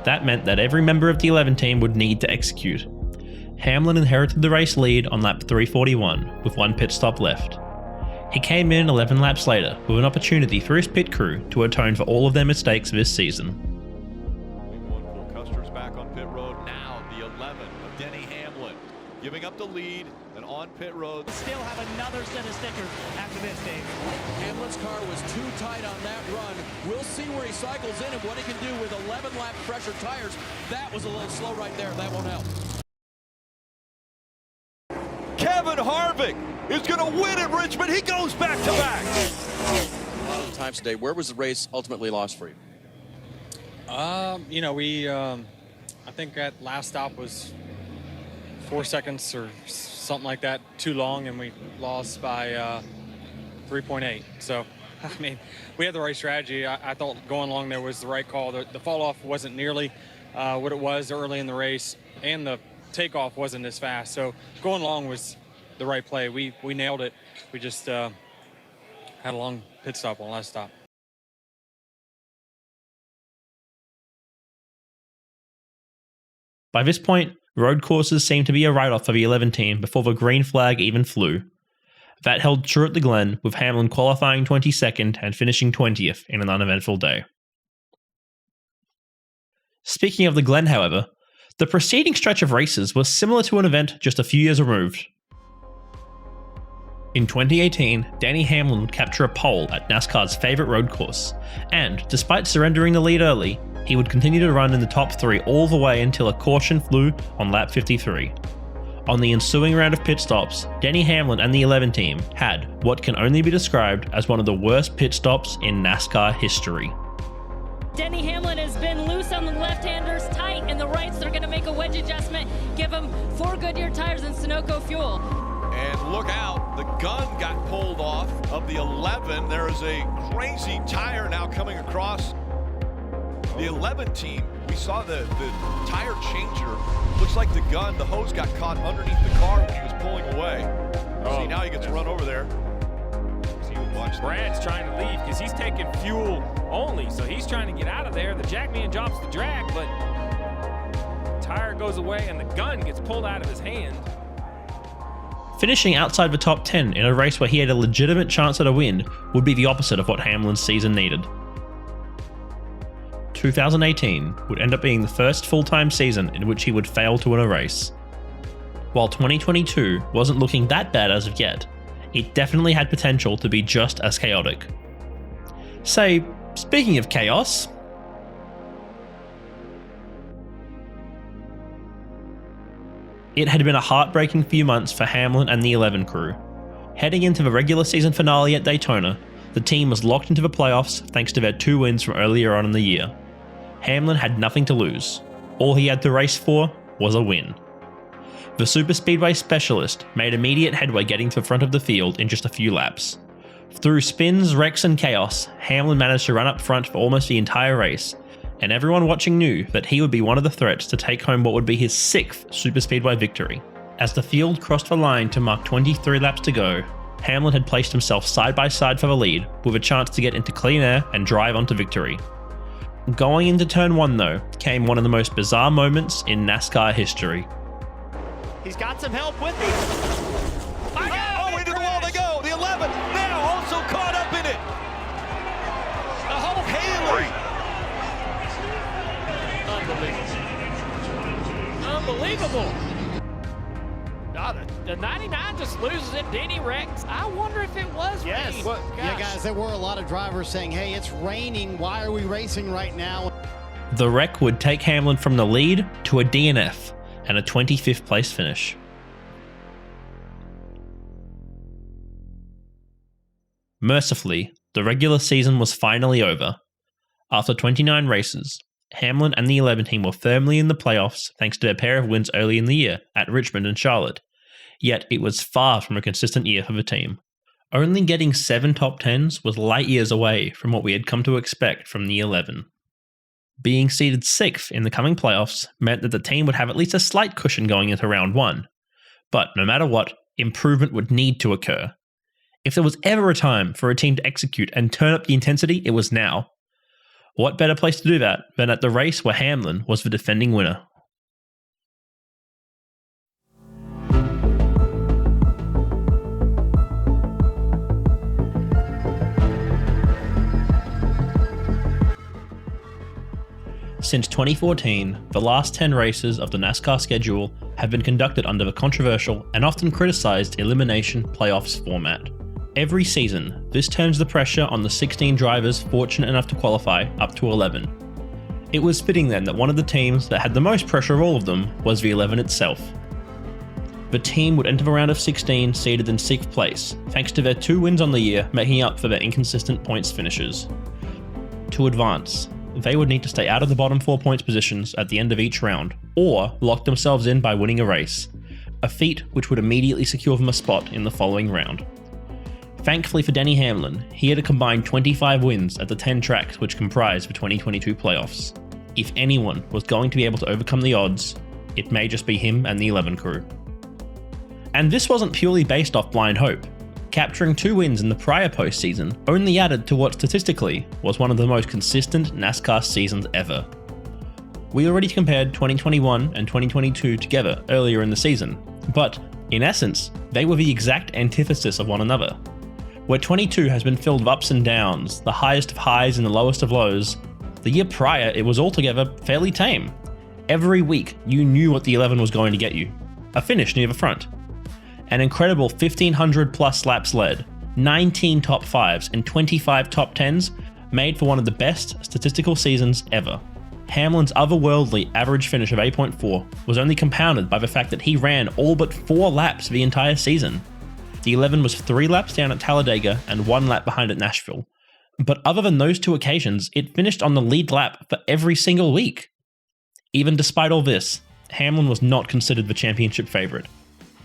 Speaker 1: That meant that every member of the 11 team would need to execute. Hamlin inherited the race lead on lap 341 with 1 pit stop left. He came in 11 laps later with an opportunity for his pit crew to atone for all of their mistakes this season.
Speaker 6: Custer's back on pit road now. The 11 of Denny Hamlin giving up the lead and on pit road.
Speaker 9: Still have another set of stickers after this, Dave.
Speaker 17: Hamlin's car was too tight on that run. We'll see where he cycles in and what he can do with 11 lap pressure tires. That was a little slow right there. That won't help.
Speaker 6: Kevin Harvick is going to win at Richmond. He goes back to back.
Speaker 10: A lot of times today, where was the race ultimately lost for you?
Speaker 7: You know, I think that last stop was 4 seconds or something like that too long, and we lost by 3.8. So, I mean, we had the right strategy. I thought going long there was the right call. The fall off wasn't nearly what it was early in the race, and the takeoff wasn't as fast. So going long was the right play. We nailed it. We just had a long pit stop on last stop.
Speaker 1: By this point, road courses seemed to be a write-off for the 11 team before the green flag even flew. That held true at the Glen, with Hamlin qualifying 22nd and finishing 20th in an uneventful day. Speaking of the Glen, however, the preceding stretch of races was similar to an event just a few years removed. In 2018, Denny Hamlin would capture a pole at NASCAR's favourite road course, and despite surrendering the lead early, he would continue to run in the top 3 all the way until a caution flew on lap 53. On the ensuing round of pit stops, Denny Hamlin and the 11 team had what can only be described as one of the worst pit stops in NASCAR history.
Speaker 18: Denny Hamlin has been loose on the left-handers, tight in the rights. They're going to make a wedge adjustment, give him 4 Goodyear tires and Sunoco fuel.
Speaker 6: And look out, the gun got pulled off of the 11. There is a crazy tire now coming across. The 11 team
Speaker 19: We saw the tire changer. Looks like the hose got caught underneath the car when he was pulling away. See, now he gets run over there.
Speaker 16: Brad's trying to leave because he's taking fuel only, so he's trying to get out of there. The jackman drops the drag, but the tire goes away and the gun gets pulled out of his hand.
Speaker 1: Finishing outside the top 10 in a race where he had a legitimate chance at a win would be the opposite of what Hamlin's season needed. 2018 would end up being the first full-time season in which he would fail to win a race. While 2022 wasn't looking that bad as of yet, it definitely had potential to be just as chaotic. Say, speaking of chaos, it had been a heartbreaking few months for Hamlin and the 11 crew. Heading into the regular season finale at Daytona, the team was locked into the playoffs thanks to their 2 wins from earlier on in the year. Hamlin had nothing to lose. All he had to race for was a win. The superspeedway specialist made immediate headway getting to the front of the field in just a few laps. Through spins, wrecks and chaos, Hamlin managed to run up front for almost the entire race, and everyone watching knew that he would be one of the threats to take home what would be his 6th superspeedway victory. As the field crossed the line to mark 23 laps to go, Hamlin had placed himself side by side for the lead, with a chance to get into clean air and drive onto victory. Going into turn 1 though, came one of the most bizarre moments in NASCAR history.
Speaker 9: He's got some help with him.
Speaker 19: Oh, into the wall they go. The 11 now also caught up in it.
Speaker 9: The whole
Speaker 19: Haley.
Speaker 9: Unbelievable. The 99 just loses it. Denny wrecks. I wonder if it was raining.
Speaker 11: Yeah, guys, there were a lot of drivers saying, hey, it's raining. Why are we racing right now?
Speaker 1: The wreck would take Hamlin from the lead to a DNF and a 25th place finish. Mercifully, the regular season was finally over. After 29 races, Hamlin and the 11 team were firmly in the playoffs thanks to their pair of wins early in the year at Richmond and Charlotte, yet it was far from a consistent year for the team. Only getting 7 top 10s was light years away from what we had come to expect from the 11. Being seeded 6th in the coming playoffs meant that the team would have at least a slight cushion going into round 1, but no matter what, improvement would need to occur. If there was ever a time for a team to execute and turn up the intensity, it was now. What better place to do that than at the race where Hamlin was the defending winner? Since 2014, the last 10 races of the NASCAR schedule have been conducted under the controversial and often criticized elimination playoffs format. Every season, this turns the pressure on the 16 drivers fortunate enough to qualify up to 11. It was fitting then that one of the teams that had the most pressure of all of them was the 11 itself. The team would enter the round of 16 seeded in 6th place, thanks to their 2 wins on the year making up for their inconsistent points finishes. To advance, they would need to stay out of the bottom 4 points positions at the end of each round, or lock themselves in by winning a race, a feat which would immediately secure them a spot in the following round. Thankfully for Denny Hamlin, he had a combined 25 wins at the 10 tracks which comprised the 2022 playoffs. If anyone was going to be able to overcome the odds, it may just be him and the 11 crew. And this wasn't purely based off blind hope. Capturing 2 wins in the prior postseason only added to what statistically was one of the most consistent NASCAR seasons ever. We already compared 2021 and 2022 together earlier in the season, but in essence, they were the exact antithesis of one another. Where 22 has been filled with ups and downs, the highest of highs and the lowest of lows, the year prior it was altogether fairly tame. Every week you knew what the 11 was going to get you. A finish near the front. An incredible 1,500 plus laps led, 19 top 5s and 25 top 10s made for one of the best statistical seasons ever. Hamlin's otherworldly average finish of 8.4 was only compounded by the fact that he ran all but 4 laps the entire season. The 11 was 3 laps down at Talladega and 1 lap behind at Nashville. But other than those 2 occasions, it finished on the lead lap for every single week. Even despite all this, Hamlin was not considered the championship favourite.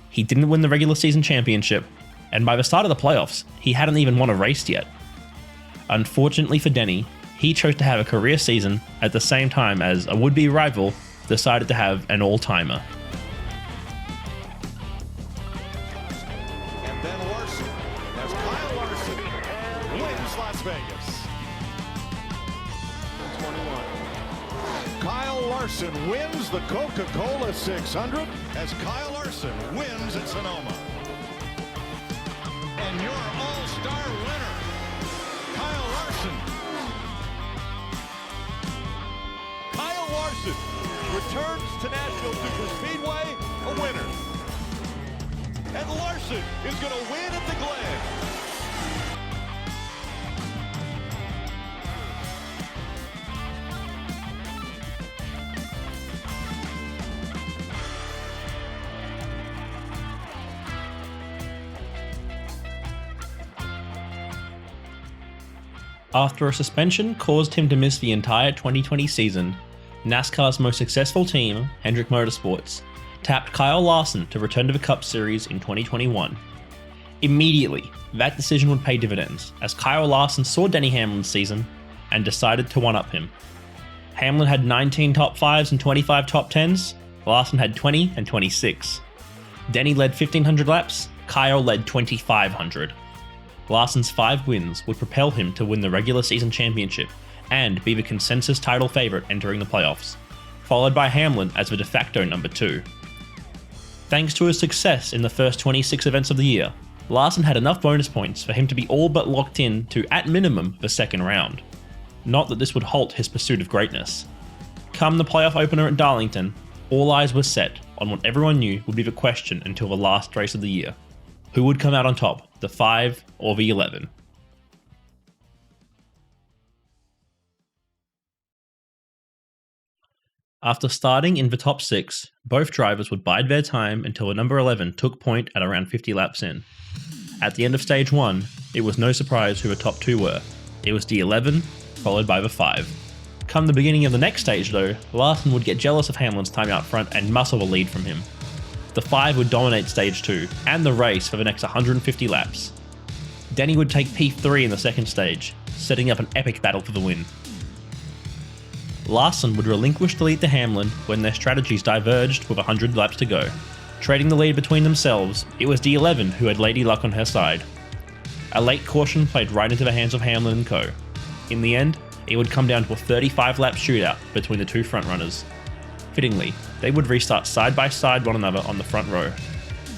Speaker 1: He didn't win the regular season championship, and by the start of the playoffs, he hadn't even won a race yet. Unfortunately for Denny, he chose to have a career season at the same time as a would-be rival decided to have an all-timer.
Speaker 6: And then Larson, as Kyle Larson wins Las Vegas. 21. Kyle Larson wins the Coca-Cola 600 as Kyle Larson wins at Sonoma. And your all-star winner, Kyle Larson.
Speaker 19: Kyle Larson returns to Nashville Superspeedway a winner. And Larson is going to win at the Glen.
Speaker 1: After a suspension caused him to miss the entire 2020 season, NASCAR's most successful team, Hendrick Motorsports, tapped Kyle Larson to return to the Cup Series in 2021. Immediately, that decision would pay dividends, as Kyle Larson saw Denny Hamlin's season and decided to one-up him. Hamlin had 19 top 5s and 25 top 10s, Larson had 20 and 26. Denny led 1,500 laps, Kyle led 2,500. Larson's 5 wins would propel him to win the regular season championship and be the consensus title favourite entering the playoffs, followed by Hamlin as the de facto number 2. Thanks to his success in the first 26 events of the year, Larson had enough bonus points for him to be all but locked in to, at minimum, the second round. Not that this would halt his pursuit of greatness. Come the playoff opener at Darlington, all eyes were set on what everyone knew would be the question until the last race of the year. Who would come out on top, the 5 or the 11? After starting in the top 6, both drivers would bide their time until the number 11 took point at around 50 laps in. At the end of stage 1, it was no surprise who the top 2 were. It was the 11, followed by the 5. Come the beginning of the next stage though, Larson would get jealous of Hamlin's time out front and muscle a lead from him. The 5 would dominate stage 2, and the race for the next 150 laps. Denny would take P3 in the second stage, setting up an epic battle for the win. Larson would relinquish the lead to Hamlin when their strategies diverged with 100 laps to go. Trading the lead between themselves, it was the 11 who had Lady Luck on her side. A late caution played right into the hands of Hamlin and co. In the end, it would come down to a 35-lap shootout between the two frontrunners. Fittingly, they would restart side by side one another on the front row.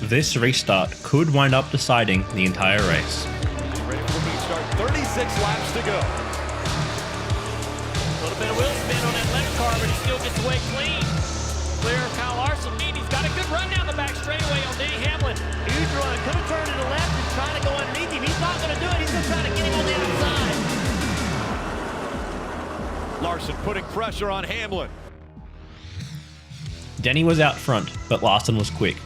Speaker 1: This restart could wind up deciding the entire race.
Speaker 19: Ready for the start, 36 laps to go.
Speaker 9: A little bit of wheel spin on that left car, but he still gets away clean. Clear of Kyle Larson lead. He's got a good run down the back straightaway on Denny Hamlin. Huge run. Could have turned to the left and trying to go underneath him. He's not going to do it. He's going to try to get him on the outside.
Speaker 19: Larson putting pressure on Hamlin.
Speaker 1: Denny was out front, but Larson was quick.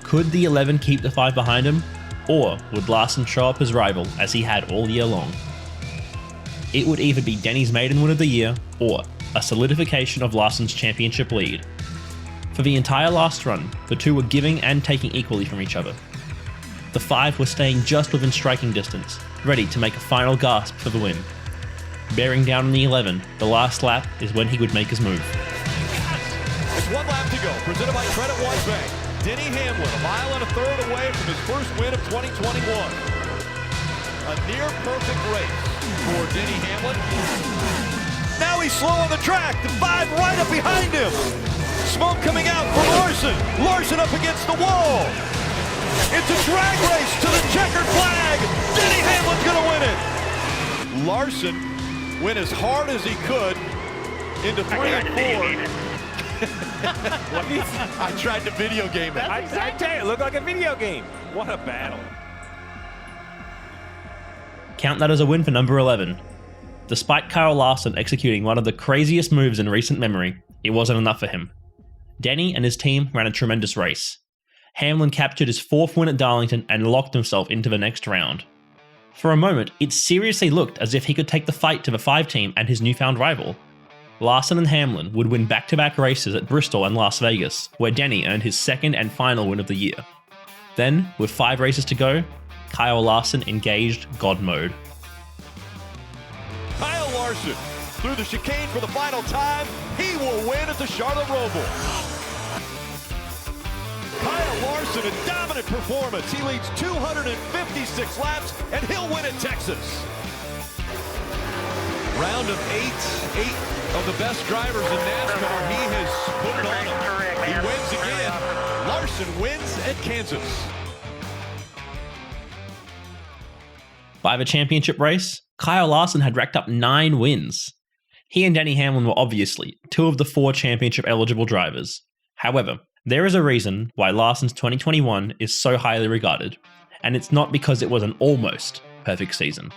Speaker 1: Could the 11 keep the 5 behind him, or would Larson show up his rival as he had all year long? It would either be Denny's maiden win of the year, or a solidification of Larson's championship lead. For the entire last run, the two were giving and taking equally from each other. The 5 were staying just within striking distance, ready to make a final gasp for the win. Bearing down on the 11, the last lap is when he would make his move.
Speaker 19: It's 1 lap to go, presented by Credit One Bank. Denny Hamlin, a mile and a third away from his first win of 2021. A near perfect race for Denny Hamlin. Now he's slow on the track, the 5 right up behind him. Smoke coming out for Larson. Larson up against the wall. It's a drag race to the checkered flag. Denny Hamlin's gonna win it. Larson went as hard as he could into 3 and 4. I tried to video game it.
Speaker 16: I tell you, it looked like a video game. What a battle.
Speaker 1: Count that as a win for number 11. Despite Kyle Larson executing one of the craziest moves in recent memory, it wasn't enough for him. Denny and his team ran a tremendous race. Hamlin captured his 4th win at Darlington and locked himself into the next round. For a moment, it seriously looked as if he could take the fight to the 5 team and his newfound rival. Larson and Hamlin would win back-to-back races at Bristol and Las Vegas, where Denny earned his 2nd and final win of the year. Then, with 5 races to go, Kyle Larson engaged God mode.
Speaker 19: Kyle Larson. Through the chicane for the final time, he will win at the Charlotte Roval. Kyle Larson, a dominant performance. He leads 256 laps, and he'll win at Texas. Round of 8 of the best drivers in NASCAR. He has put it on him. He wins again. Larson wins at Kansas.
Speaker 1: By the championship race, Kyle Larson had racked up 9 wins. He and Denny Hamlin were obviously 2 of the 4 championship-eligible drivers. However, there is a reason why Larson's 2021 is so highly regarded, and it's not because it was an almost perfect season.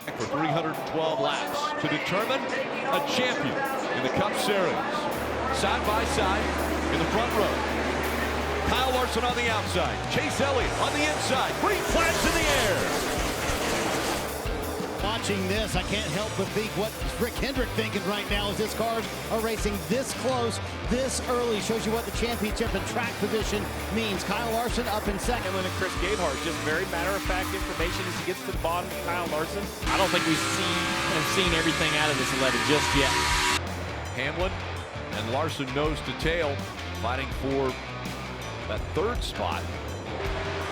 Speaker 19: For 312 laps to determine a champion in the Cup Series. Side by side in the front row. Kyle Larson on the outside. Chase Elliott on the inside. Green flags in the air.
Speaker 11: Watching this, I can't help but think what Rick Hendrick thinking right now as his cars are racing this close, this early. Shows you what the championship and track position means. Kyle Larson up in second.
Speaker 16: And Chris Gabehart, just very matter-of-fact information as he gets to the bottom of Kyle Larson. I don't think we've seen everything out of this 11 just yet.
Speaker 19: Hamlin and Larson nose to tail, fighting for that 3rd spot.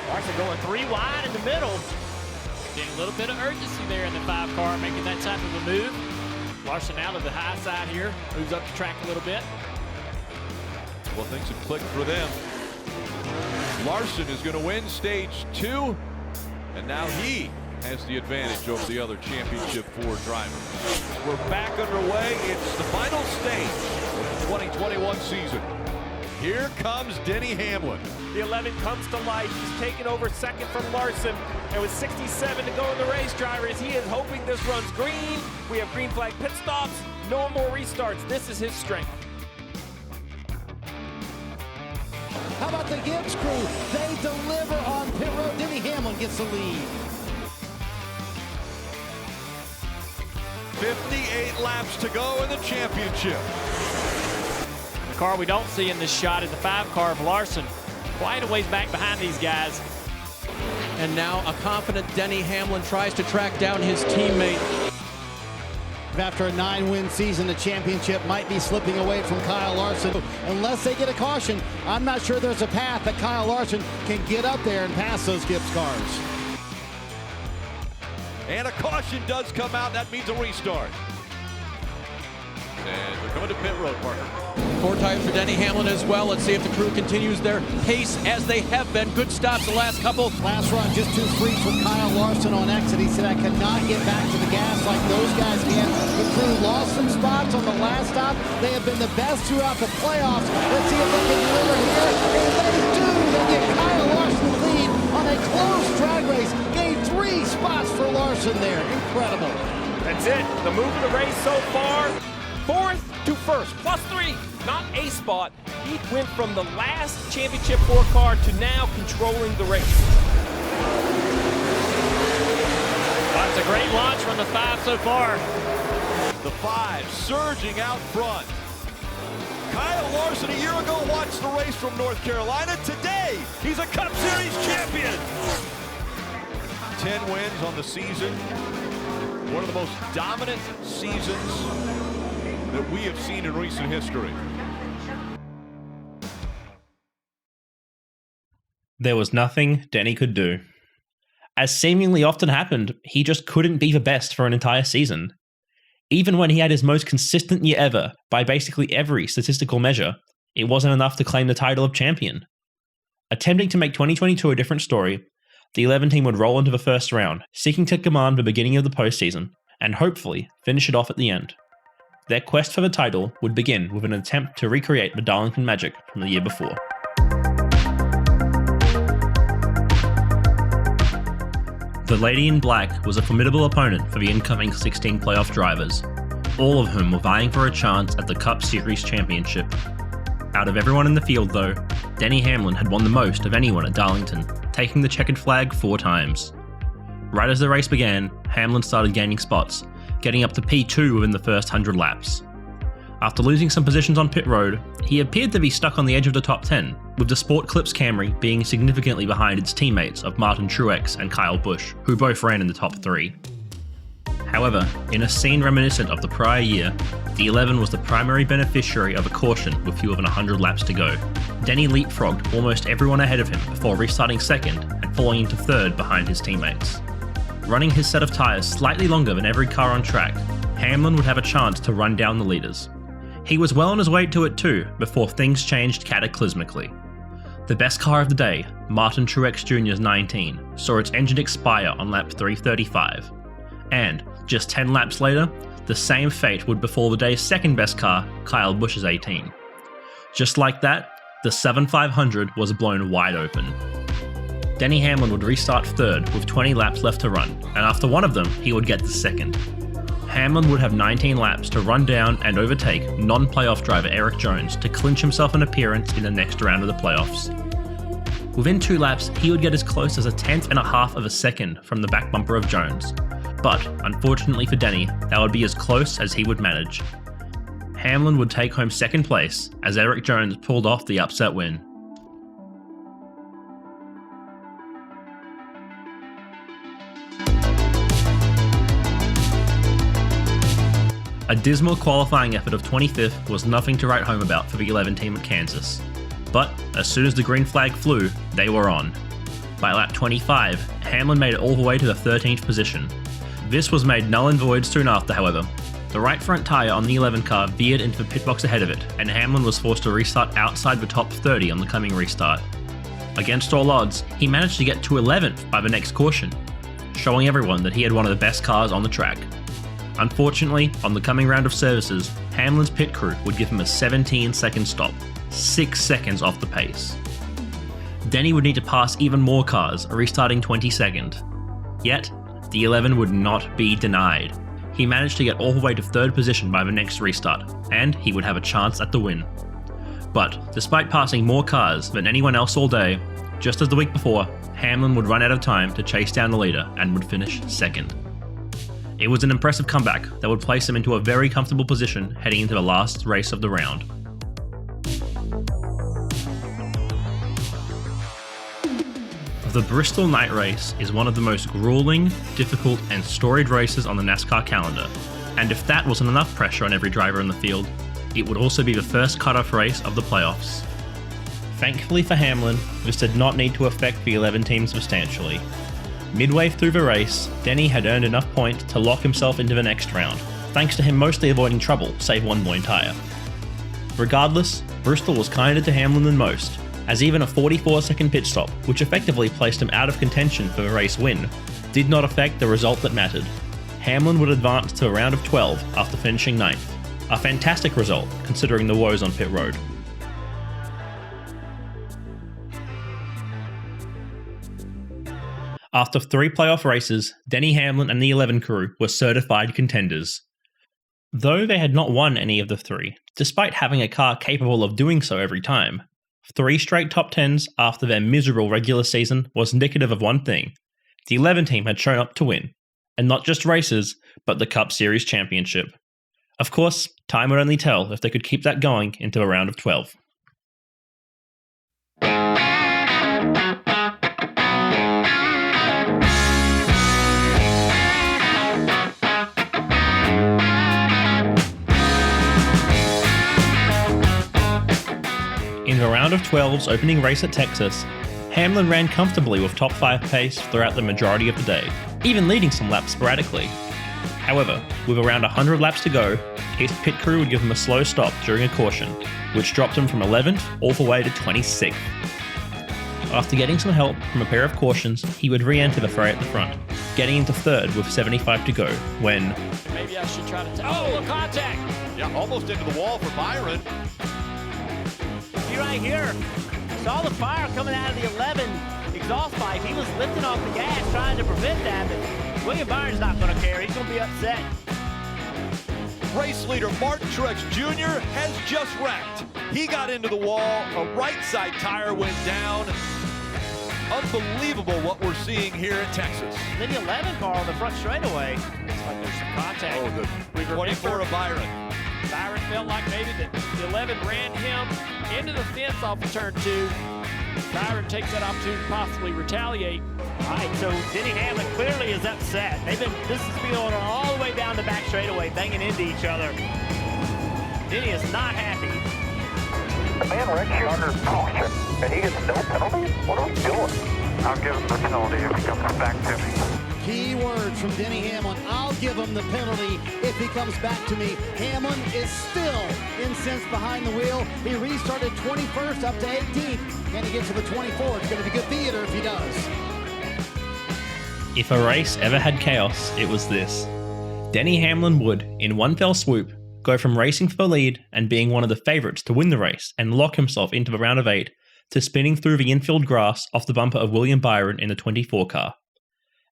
Speaker 9: Larson going 3 wide in the middle. Getting a little bit of urgency there in the 5 car, making that type of a move. Larson out of the high side here, moves up the track a little bit.
Speaker 19: Well, things have clicked for them. Larson is going to win stage 2, and now he has the advantage over the other championship 4 drivers. We're back underway. It's the final stage of the 2021 season. Here comes Denny Hamlin.
Speaker 16: The 11 comes to life. He's taken over second from Larson. And with 67 to go in the race, drivers, he is hoping this runs green. We have green flag pit stops. No more restarts. This is his strength.
Speaker 11: How about the Gibbs crew? They deliver on pit road. Denny Hamlin gets the lead.
Speaker 19: 58 laps to go in the championship.
Speaker 9: The car we don't see in this shot is the 5 car of Larson. Quite a ways back behind these guys.
Speaker 17: And now a confident Denny Hamlin tries to track down his teammate.
Speaker 11: After a 9-win season, the championship might be slipping away from Kyle Larson. Unless they get a caution, I'm not sure there's a path that Kyle Larson can get up there and pass those Gibbs cars.
Speaker 19: And a caution does come out. That means a restart. And they're coming to pit road, Parker.
Speaker 17: 4 tires for Denny Hamlin as well. Let's see if the crew continues their pace as they have been. Good stops the last couple.
Speaker 11: Last run, just 2 freaks with Kyle Larson on exit. He said, I cannot get back to the gas like those guys can. The crew lost some spots on the last stop. They have been the best throughout the playoffs. Let's see if they can deliver here. And they do. They get Kyle Larson the lead on a close drag race. Gained 3 spots for Larson there. Incredible.
Speaker 16: That's it. The move of the race so far. 4th to 1st, +3, not a spot. He went from the last championship 4 car to now controlling the race.
Speaker 9: That's a great launch from the 5 so far.
Speaker 19: The 5 surging out front. Kyle Larson a year ago watched the race from North Carolina. Today, he's a Cup Series champion. 10 wins on the season. One of the most dominant seasons that we have seen in recent history.
Speaker 1: There was nothing Denny could do. As seemingly often happened, he just couldn't be the best for an entire season. Even when he had his most consistent year ever, by basically every statistical measure, it wasn't enough to claim the title of champion. Attempting to make 2022 a different story, the 11 team would roll into the first round, seeking to command the beginning of the postseason, and hopefully finish it off at the end. Their quest for the title would begin with an attempt to recreate the Darlington magic from the year before. The Lady in Black was a formidable opponent for the incoming 16 playoff drivers, all of whom were vying for a chance at the Cup Series championship. Out of everyone in the field though, Denny Hamlin had won the most of anyone at Darlington, taking the checkered flag 4 times. Right as the race began, Hamlin started gaining spots, getting up to P2 within the first 100 laps. After losing some positions on pit road, he appeared to be stuck on the edge of the top 10, with the Sport Clips Camry being significantly behind its teammates of Martin Truex and Kyle Busch, who both ran in the top 3. However, in a scene reminiscent of the prior year, the 11 was the primary beneficiary of a caution with fewer than 100 laps to go. Denny leapfrogged almost everyone ahead of him before restarting second and falling into third behind his teammates. Running his set of tyres slightly longer than every car on track, Hamlin would have a chance to run down the leaders. He was well on his way to it too, before things changed cataclysmically. The best car of the day, Martin Truex Jr.'s 19, saw its engine expire on lap 335. And, just 10 laps later, the same fate would befall the day's second best car, Kyle Busch's 18. Just like that, the 7500 was blown wide open. Denny Hamlin would restart third with 20 laps left to run, and after one of them, he would get the second. Hamlin would have 19 laps to run down and overtake non-playoff driver Erik Jones to clinch himself an appearance in the next round of the playoffs. Within 2 laps, he would get as close as a 1/10 of a second from the back bumper of Jones. But, unfortunately for Denny, that would be as close as he would manage. Hamlin would take home second place as Erik Jones pulled off the upset win. A dismal qualifying effort of 25th was nothing to write home about for the 11 team at Kansas. But as soon as the green flag flew, they were on. By lap 25, Hamlin made it all the way to the 13th position. This was made null and void soon after, however. The right front tyre on the 11 car veered into the pit box ahead of it, and Hamlin was forced to restart outside the top 30 on the coming restart. Against all odds, he managed to get to 11th by the next caution, showing everyone that he had one of the best cars on the track. Unfortunately, on the coming round of services, Hamlin's pit crew would give him a 17-second stop, 6 seconds off the pace. Denny would need to pass even more cars, restarting 22nd. Yet, the 11 would not be denied. He managed to get all the way to 3rd position by the next restart, and he would have a chance at the win. But, despite passing more cars than anyone else all day, just as the week before, Hamlin would run out of time to chase down the leader and would finish second. It was an impressive comeback that would place him into a very comfortable position heading into the last race of the round. The Bristol night race is one of the most grueling, difficult, and storied races on the NASCAR calendar, and if that wasn't enough pressure on every driver in the field, it would also be the first cutoff race of the playoffs. Thankfully for Hamlin, this did not need to affect the 11 teams substantially. Midway through the race, Denny had earned enough points to lock himself into the next round, thanks to him mostly avoiding trouble, save one blown tyre. Regardless, Bristol was kinder to Hamlin than most, as even a 44-second pit stop, which effectively placed him out of contention for the race win, did not affect the result that mattered. Hamlin would advance to a round of 12 after finishing 9th, a fantastic result considering the woes on pit road. After 3 playoff races, Denny Hamlin and the 11 crew were certified contenders. Though they had not won any of the 3, despite having a car capable of doing so every time, 3 straight top 10s after their miserable regular season was indicative of one thing: the 11 team had shown up to win, and not just races, but the Cup Series championship. Of course, time would only tell if they could keep that going into a round of 12. In the round of 12's opening race at Texas, Hamlin ran comfortably with top 5 pace throughout the majority of the day, even leading some laps sporadically. However, with around 100 laps to go, his pit crew would give him a slow stop during a caution, which dropped him from 11th all the way to 26th. After getting some help from a pair of cautions, he would re-enter the fray at the front, getting into 3rd with 75 to go, when...
Speaker 16: Maybe I should try to... Oh, contact!
Speaker 19: Yeah, almost into the wall for Byron.
Speaker 9: See right here, saw the fire coming out of the 11 exhaust pipe. He was lifting off the gas trying to prevent that, but William Byron's not going to care. He's going to be upset.
Speaker 19: Race leader Martin Truex Jr. has just wrecked. He got into the wall, a right side tire went down. Unbelievable what we're seeing here in Texas.
Speaker 9: Then the 11 car on the front straightaway. Looks like there's some contact.
Speaker 19: Oh, the 24 of Byron.
Speaker 16: Byron felt like maybe the 11 ran him into the fence off of turn 2.
Speaker 5: Byron takes that opportunity to possibly retaliate.
Speaker 9: All right, so Denny Hamlin clearly is upset. This has been going on all the way down the back straightaway, banging into each other. Denny is not happy.
Speaker 2: The man wrecks you under caution, and he gets no penalty? What are we doing? I'll give him the penalty if he comes back to me.
Speaker 11: Key words from Denny Hamlin. I'll give him the penalty if he comes back to me. Hamlin is still incensed behind the wheel. He restarted 21st up to 18th. Can he get to the 24th? It's going to be good theater if he does.
Speaker 1: If a race ever had chaos, it was this. Denny Hamlin would, in one fell swoop, go from racing for the lead and being one of the favourites to win the race and lock himself into the round of 8 to spinning through the infield grass off the bumper of William Byron in the 24 car.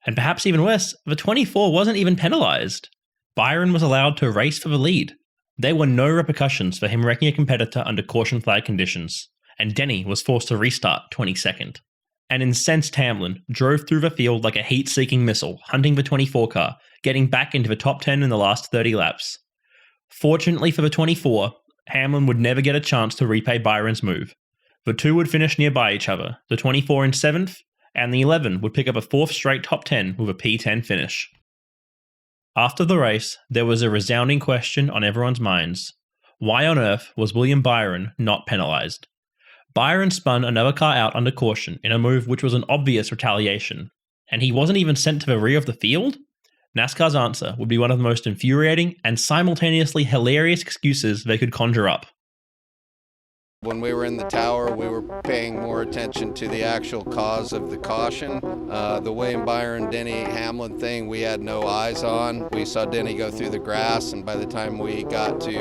Speaker 1: And perhaps even worse, the 24 wasn't even penalised. Byron was allowed to race for the lead. There were no repercussions for him wrecking a competitor under caution flag conditions, and Denny was forced to restart 22nd. An incensed Hamlin drove through the field like a heat-seeking missile, hunting the 24 car, getting back into the top 10 in the last 30 laps. Fortunately for the 24, Hamlin would never get a chance to repay Byron's move. The two would finish nearby each other, the 24 in 7th, and the 11 would pick up a 4th straight top 10 with a P10 finish. After the race, there was a resounding question on everyone's minds. Why on earth was William Byron not penalised? Byron spun another car out under caution in a move which was an obvious retaliation, and he wasn't even sent to the rear of the field? NASCAR's answer would be one of the most infuriating and simultaneously hilarious excuses they could conjure up.
Speaker 20: When we were in the tower, we were paying more attention to the actual cause of the caution. The William Byron, Denny Hamlin thing, we had no eyes on. We saw Denny go through the grass, and by the time we got to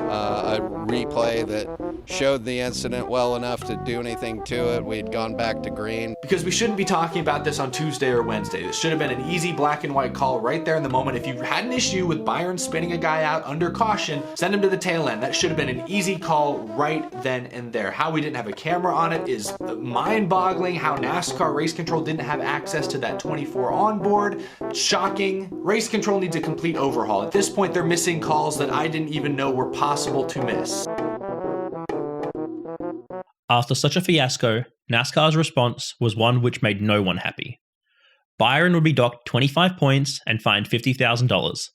Speaker 20: a replay that showed the incident well enough to do anything to it, we'd gone back to green.
Speaker 15: Because we shouldn't be talking about this on Tuesday or Wednesday. This should have been an easy black and white call right there in the moment. If you had an issue with Byron spinning a guy out under caution, send him to the tail end. That should have been an easy call right then and there. How we didn't have a camera on it is mind-boggling. How NASCAR Race Control didn't have access to that 24 on board, shocking. Race Control needs a complete overhaul. At this point, they're missing calls that I didn't even know were possible to miss.
Speaker 1: After such a fiasco, NASCAR's response was one which made no one happy. Byron would be docked 25 points and fined $50,000.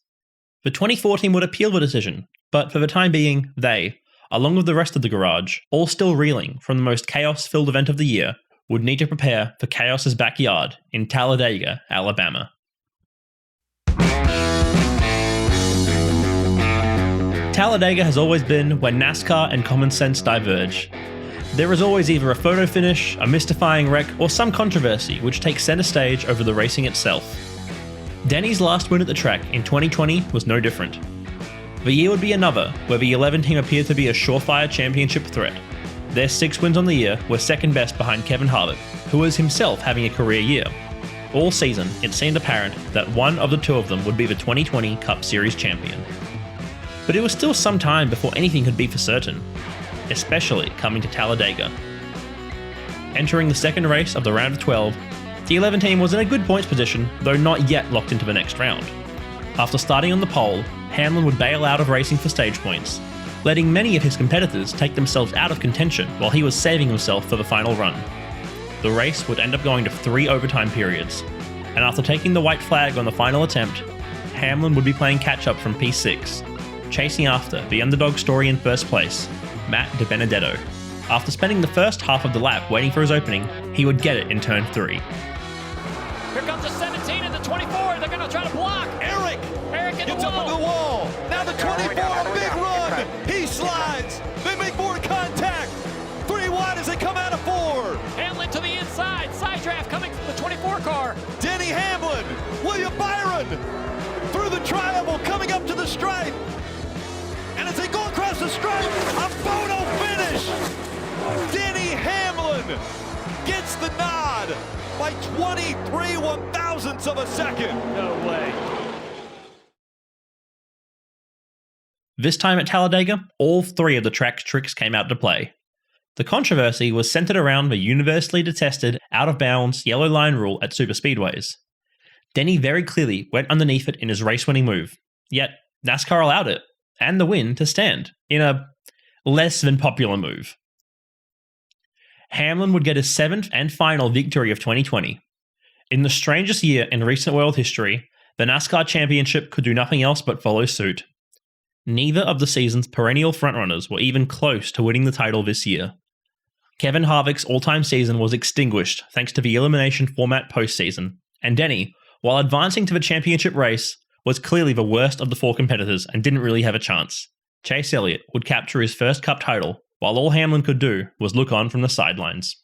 Speaker 1: The 24 team would appeal the decision, but for the time being, they, along with the rest of the garage, all still reeling from the most chaos-filled event of the year, would need to prepare for chaos's backyard in Talladega, Alabama. Talladega has always been where NASCAR and common sense diverge. There is always either a photo finish, a mystifying wreck, or some controversy which takes center stage over the racing itself. Denny's last win at the track in 2020 was no different. The year would be another, where the 11 team appeared to be a surefire championship threat. Their 6 wins on the year were second best behind Kevin Harvick, who was himself having a career year. All season, it seemed apparent that one of the two of them would be the 2020 Cup Series champion. But it was still some time before anything could be for certain, especially coming to Talladega. Entering the second race of the round of 12, the 11 team was in a good points position, though not yet locked into the next round. After starting on the pole, Hamlin would bail out of racing for stage points, letting many of his competitors take themselves out of contention while he was saving himself for the final run. The race would end up going to 3 overtime periods, and after taking the white flag on the final attempt, Hamlin would be playing catch-up from P6, chasing after the underdog story in first place, Matt DiBenedetto. After spending the first half of the lap waiting for his opening, he would get it in turn 3.
Speaker 5: Here comes the 17 and the 24. They're going to try to block.
Speaker 19: Eric
Speaker 5: in
Speaker 19: gets
Speaker 5: the
Speaker 19: up on the wall. Now the 24, big run. He slides. They make more contact. 3 wide as they come out of 4.
Speaker 5: Hamlin to the inside. Side draft coming from the 24 car.
Speaker 19: Denny Hamlin, William Byron through the triangle coming up to the stripe. And as they go across the stripe, a photo finish. Denny Hamlin gets the nod by 23 1/1000ths of a second.
Speaker 5: No way.
Speaker 1: This time at Talladega, all 3 of the track's tricks came out to play. The controversy was centered around the universally detested out-of-bounds yellow line rule at superspeedways. Denny very clearly went underneath it in his race-winning move, yet NASCAR allowed it, and the win, to stand, in a less than popular move. Hamlin would get his 7th and final victory of 2020. In the strangest year in recent world history, the NASCAR Championship could do nothing else but follow suit. Neither of the season's perennial frontrunners were even close to winning the title this year. Kevin Harvick's all-time season was extinguished thanks to the elimination format postseason, and Denny, while advancing to the championship race, was clearly the worst of the 4 competitors and didn't really have a chance. Chase Elliott would capture his first Cup title, while all Hamlin could do was look on from the sidelines.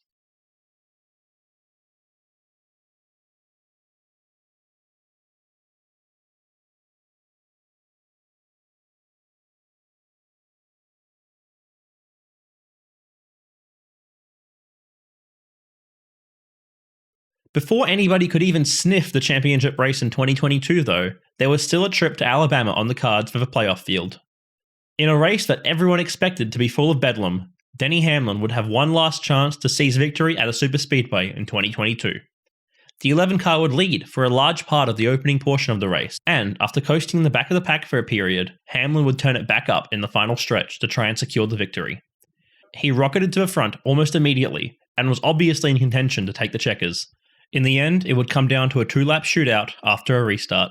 Speaker 1: Before anybody could even sniff the championship race in 2022, though, there was still a trip to Alabama on the cards for the playoff field. In a race that everyone expected to be full of bedlam, Denny Hamlin would have one last chance to seize victory at a superspeedway in 2022. The 11 car would lead for a large part of the opening portion of the race, and after coasting in the back of the pack for a period, Hamlin would turn it back up in the final stretch to try and secure the victory. He rocketed to the front almost immediately, and was obviously in contention to take the checkers. In the end, it would come down to a 2-lap shootout after a restart.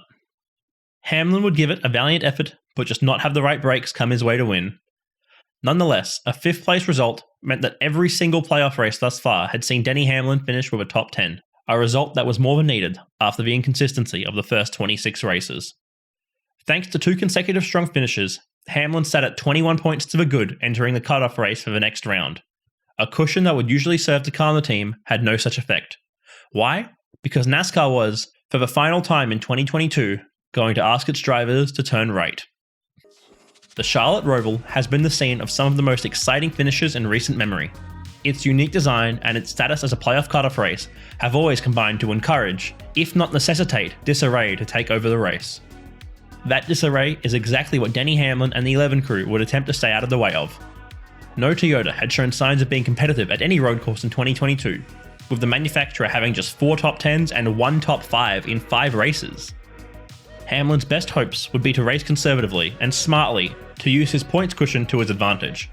Speaker 1: Hamlin would give it a valiant effort, but just not have the right brakes come his way to win. Nonetheless, a 5th place result meant that every single playoff race thus far had seen Denny Hamlin finish with a top 10, a result that was more than needed after the inconsistency of the first 26 races. Thanks to 2 consecutive strong finishes, Hamlin sat at 21 points to the good entering the cutoff race for the next round. A cushion that would usually serve to calm the team had no such effect. Why? Because NASCAR was, for the final time in 2022, going to ask its drivers to turn right. The Charlotte Roval has been the scene of some of the most exciting finishes in recent memory. Its unique design and its status as a playoff cutoff race have always combined to encourage, if not necessitate, disarray to take over the race. That disarray is exactly what Denny Hamlin and the 11 crew would attempt to stay out of the way of. No Toyota had shown signs of being competitive at any road course in 2022, with the manufacturer having just 4 top 10s and 1 top 5 in 5 races. Hamlin's best hopes would be to race conservatively and smartly to use his points cushion to his advantage.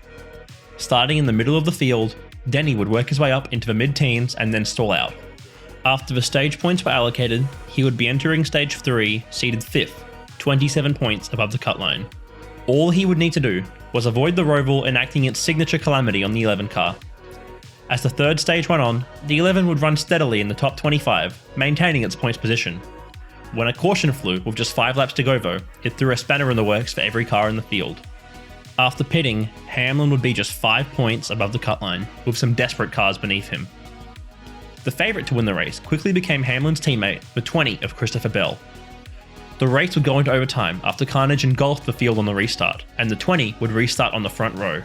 Speaker 1: Starting in the middle of the field, Denny would work his way up into the mid-teens and then stall out. After the stage points were allocated, he would be entering stage 3, seeded 5th, 27 points above the cut line. All he would need to do was avoid the Roval enacting its signature calamity on the 11 car. As the 3rd stage went on, the 11 would run steadily in the top 25, maintaining its points position. When a caution flew with just 5 laps to go though, it threw a spanner in the works for every car in the field. After pitting, Hamlin would be just 5 points above the cut line, with some desperate cars beneath him. The favourite to win the race quickly became Hamlin's teammate, the 20 of Christopher Bell. The race would go into overtime after carnage engulfed the field on the restart, and the 20 would restart on the front row.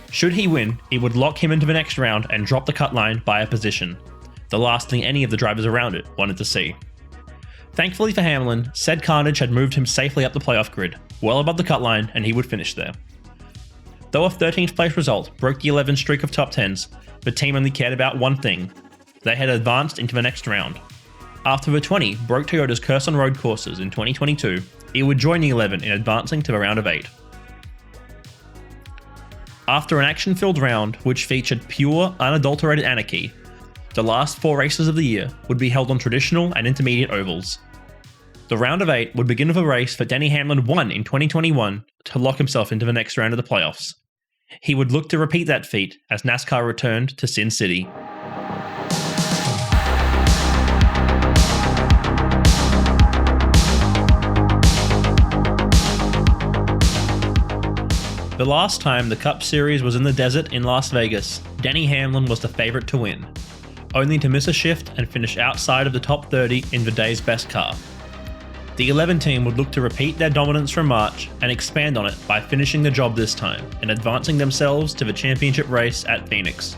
Speaker 1: Should he win, it would lock him into the next round and drop the cut line by a position, the last thing any of the drivers around it wanted to see. Thankfully for Hamlin, said carnage had moved him safely up the playoff grid, well above the cut line, and he would finish there. Though a 13th place result broke the 11 streak of top 10s, the team only cared about one thing: they had advanced into the next round. After the 20 broke Toyota's curse on road courses in 2022, it would join the 11 in advancing to the round of 8. After an action-filled round which featured pure, unadulterated anarchy, the last 4 races of the year would be held on traditional and intermediate ovals. The round of 8 would begin with a race that Denny Hamlin won in 2021 to lock himself into the next round of the playoffs. He would look to repeat that feat as NASCAR returned to Sin City. The last time the Cup Series was in the desert in Las Vegas, Denny Hamlin was the favourite to win, only to miss a shift and finish outside of the top 30 in the day's best car. The 11 team would look to repeat their dominance from March and expand on it by finishing the job this time and advancing themselves to the championship race at Phoenix.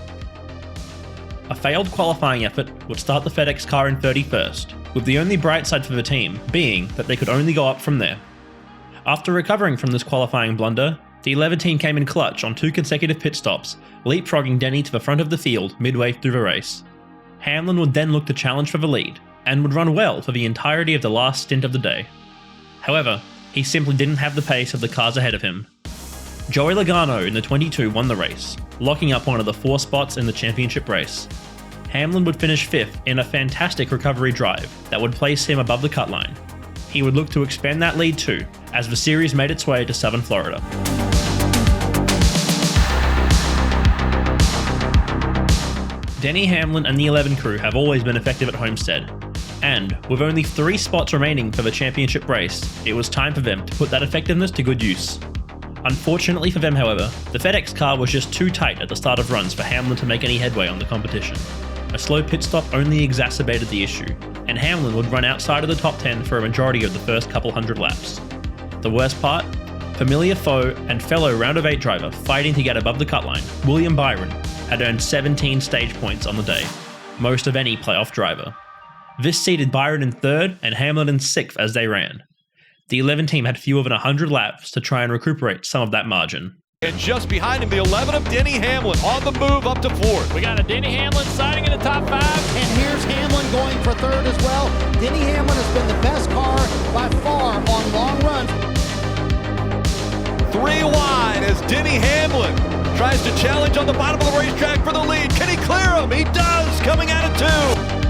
Speaker 1: A failed qualifying effort would start the FedEx car in 31st, with the only bright side for the team being that they could only go up from there. After recovering from this qualifying blunder, the 11 team came in clutch on 2 consecutive pit stops, leapfrogging Denny to the front of the field midway through the race. Hamlin would then look to challenge for the lead, and would run well for the entirety of the last stint of the day. However, he simply didn't have the pace of the cars ahead of him. Joey Logano in the 22 won the race, locking up one of the 4 spots in the championship race. Hamlin would finish 5th in a fantastic recovery drive that would place him above the cut line. He would look to expand that lead too, as the series made its way to southern Florida. Denny Hamlin and the 11 crew have always been effective at Homestead, and with only 3 spots remaining for the championship race, it was time for them to put that effectiveness to good use. Unfortunately for them, however, the FedEx car was just too tight at the start of runs for Hamlin to make any headway on the competition. A slow pit stop only exacerbated the issue, and Hamlin would run outside of the top 10 for a majority of the first couple hundred laps. The worst part? Familiar foe and fellow round of 8 driver fighting to get above the cut line, William Byron, had earned 17 stage points on the day, most of any playoff driver. This seated Byron in 3rd and Hamlin in 6th as they ran. The 11 team had fewer than 100 laps to try and recuperate some of that margin.
Speaker 19: And just behind him, the 11 of Denny Hamlin on the move up to 4th.
Speaker 9: We got a Denny Hamlin sighting in the top 5.
Speaker 11: And here's Hamlin going for 3rd as well. Denny Hamlin has been the best car by far on long runs.
Speaker 19: 3 wide as Denny Hamlin tries to challenge on the bottom of the racetrack for the lead. Can he clear him? He does, coming out of 2.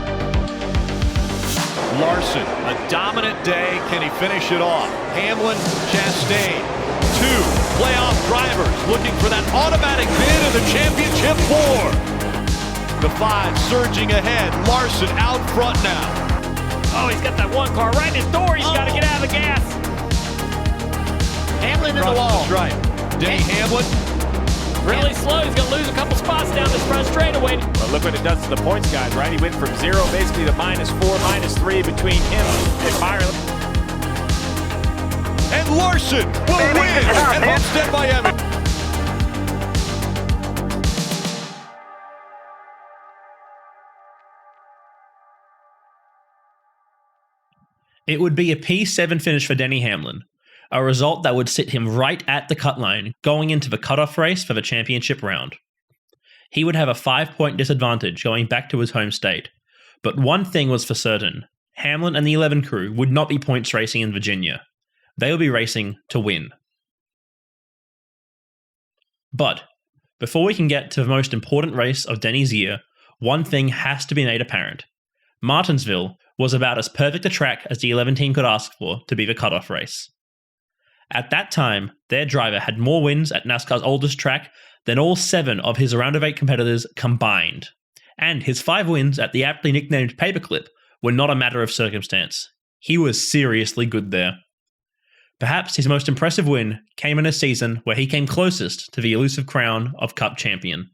Speaker 19: Larson, a dominant day. Can he finish it off? Hamlin, Chastain, 2 playoff drivers looking for that automatic bid in the championship 4. The 5 surging ahead. Larson out front now.
Speaker 9: Oh, he's got that one car right in his door. He's got to get out of the gas. Hamlin in the wall.
Speaker 19: Right. Denny Hamlin.
Speaker 9: Really slow. He's going to lose a couple spots down this front straightaway.
Speaker 16: Well, look what it does to the points guys, right? He went from 0 basically to -4, -3 between him and Byron.
Speaker 19: And Larson will win at Homestead, Miami.
Speaker 1: It would be a P7 finish for Denny Hamlin, a result that would sit him right at the cut line going into the cutoff race for the championship round. He would have a 5-point disadvantage going back to his home state, but one thing was for certain: Hamlin and the 11 crew would not be points racing in Virginia. They would be racing to win. But before we can get to the most important race of Denny's year, one thing has to be made apparent. Martinsville was about as perfect a track as the 11 team could ask for to be the cutoff race. At that time, their driver had more wins at NASCAR's oldest track than all 7 of his round of 8 competitors combined. And his 5 wins at the aptly nicknamed Paperclip were not a matter of circumstance. He was seriously good there. Perhaps his most impressive win came in a season where he came closest to the elusive crown of Cup champion.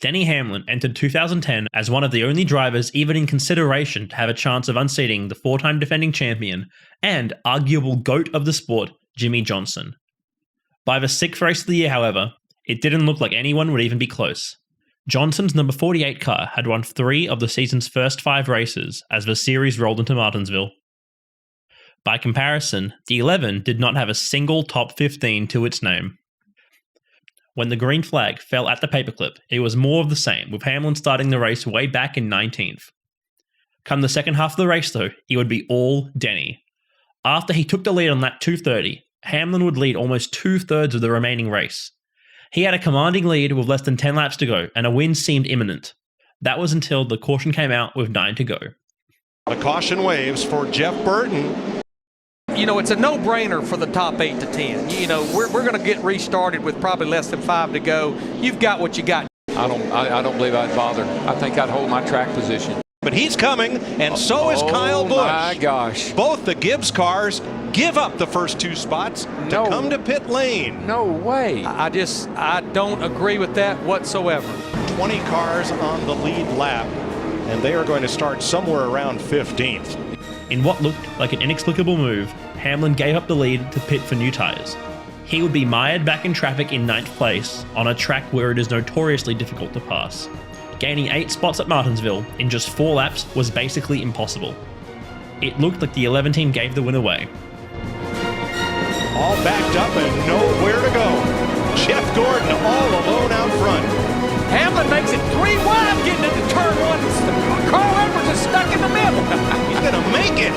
Speaker 1: Denny Hamlin entered 2010 as one of the only drivers even in consideration to have a chance of unseating the 4-time defending champion and arguable GOAT of the sport, Jimmy Johnson. By the 6th race of the year, however, it didn't look like anyone would even be close. Johnson's number 48 car had won 3 of the season's first 5 races as the series rolled into Martinsville. By comparison, the 11 did not have a single top 15 to its name. When the green flag fell at the Paperclip, it was more of the same, with Hamlin starting the race way back in 19th. Come the second half of the race though, it would be all Denny. After he took the lead on lap 230, Hamlin would lead almost 2/3 of the remaining race. He had a commanding lead with less than 10 laps to go, and a win seemed imminent. That was until the caution came out with 9 to go.
Speaker 19: The caution waves for Jeff Burton.
Speaker 14: You know, it's a no-brainer for the top 8 to 10. You know, we're going to get restarted with probably less than 5 to go. You've got what you got.
Speaker 21: I don't believe I'd bother. I think I'd hold my track position.
Speaker 19: But he's coming, and so is Kyle Busch.
Speaker 21: Oh, my gosh.
Speaker 19: Both the Gibbs cars give up the first 2 spots to come to pit lane.
Speaker 21: No way.
Speaker 14: I don't agree with that whatsoever.
Speaker 6: 20 cars on the lead lap, and they are going to start somewhere around 15th.
Speaker 1: In what looked like an inexplicable move, Hamlin gave up the lead to pit for new tyres. He would be mired back in traffic in 9th place on a track where it is notoriously difficult to pass. Gaining 8 spots at Martinsville in just 4 laps was basically impossible. It looked like the 11 team gave the win away.
Speaker 6: All backed up and nowhere to go. Jeff Gordon all alone out front.
Speaker 14: Hamlin makes it 3 wide getting into turn 1. Carl Edwards is stuck in the middle.
Speaker 6: He's going to make it.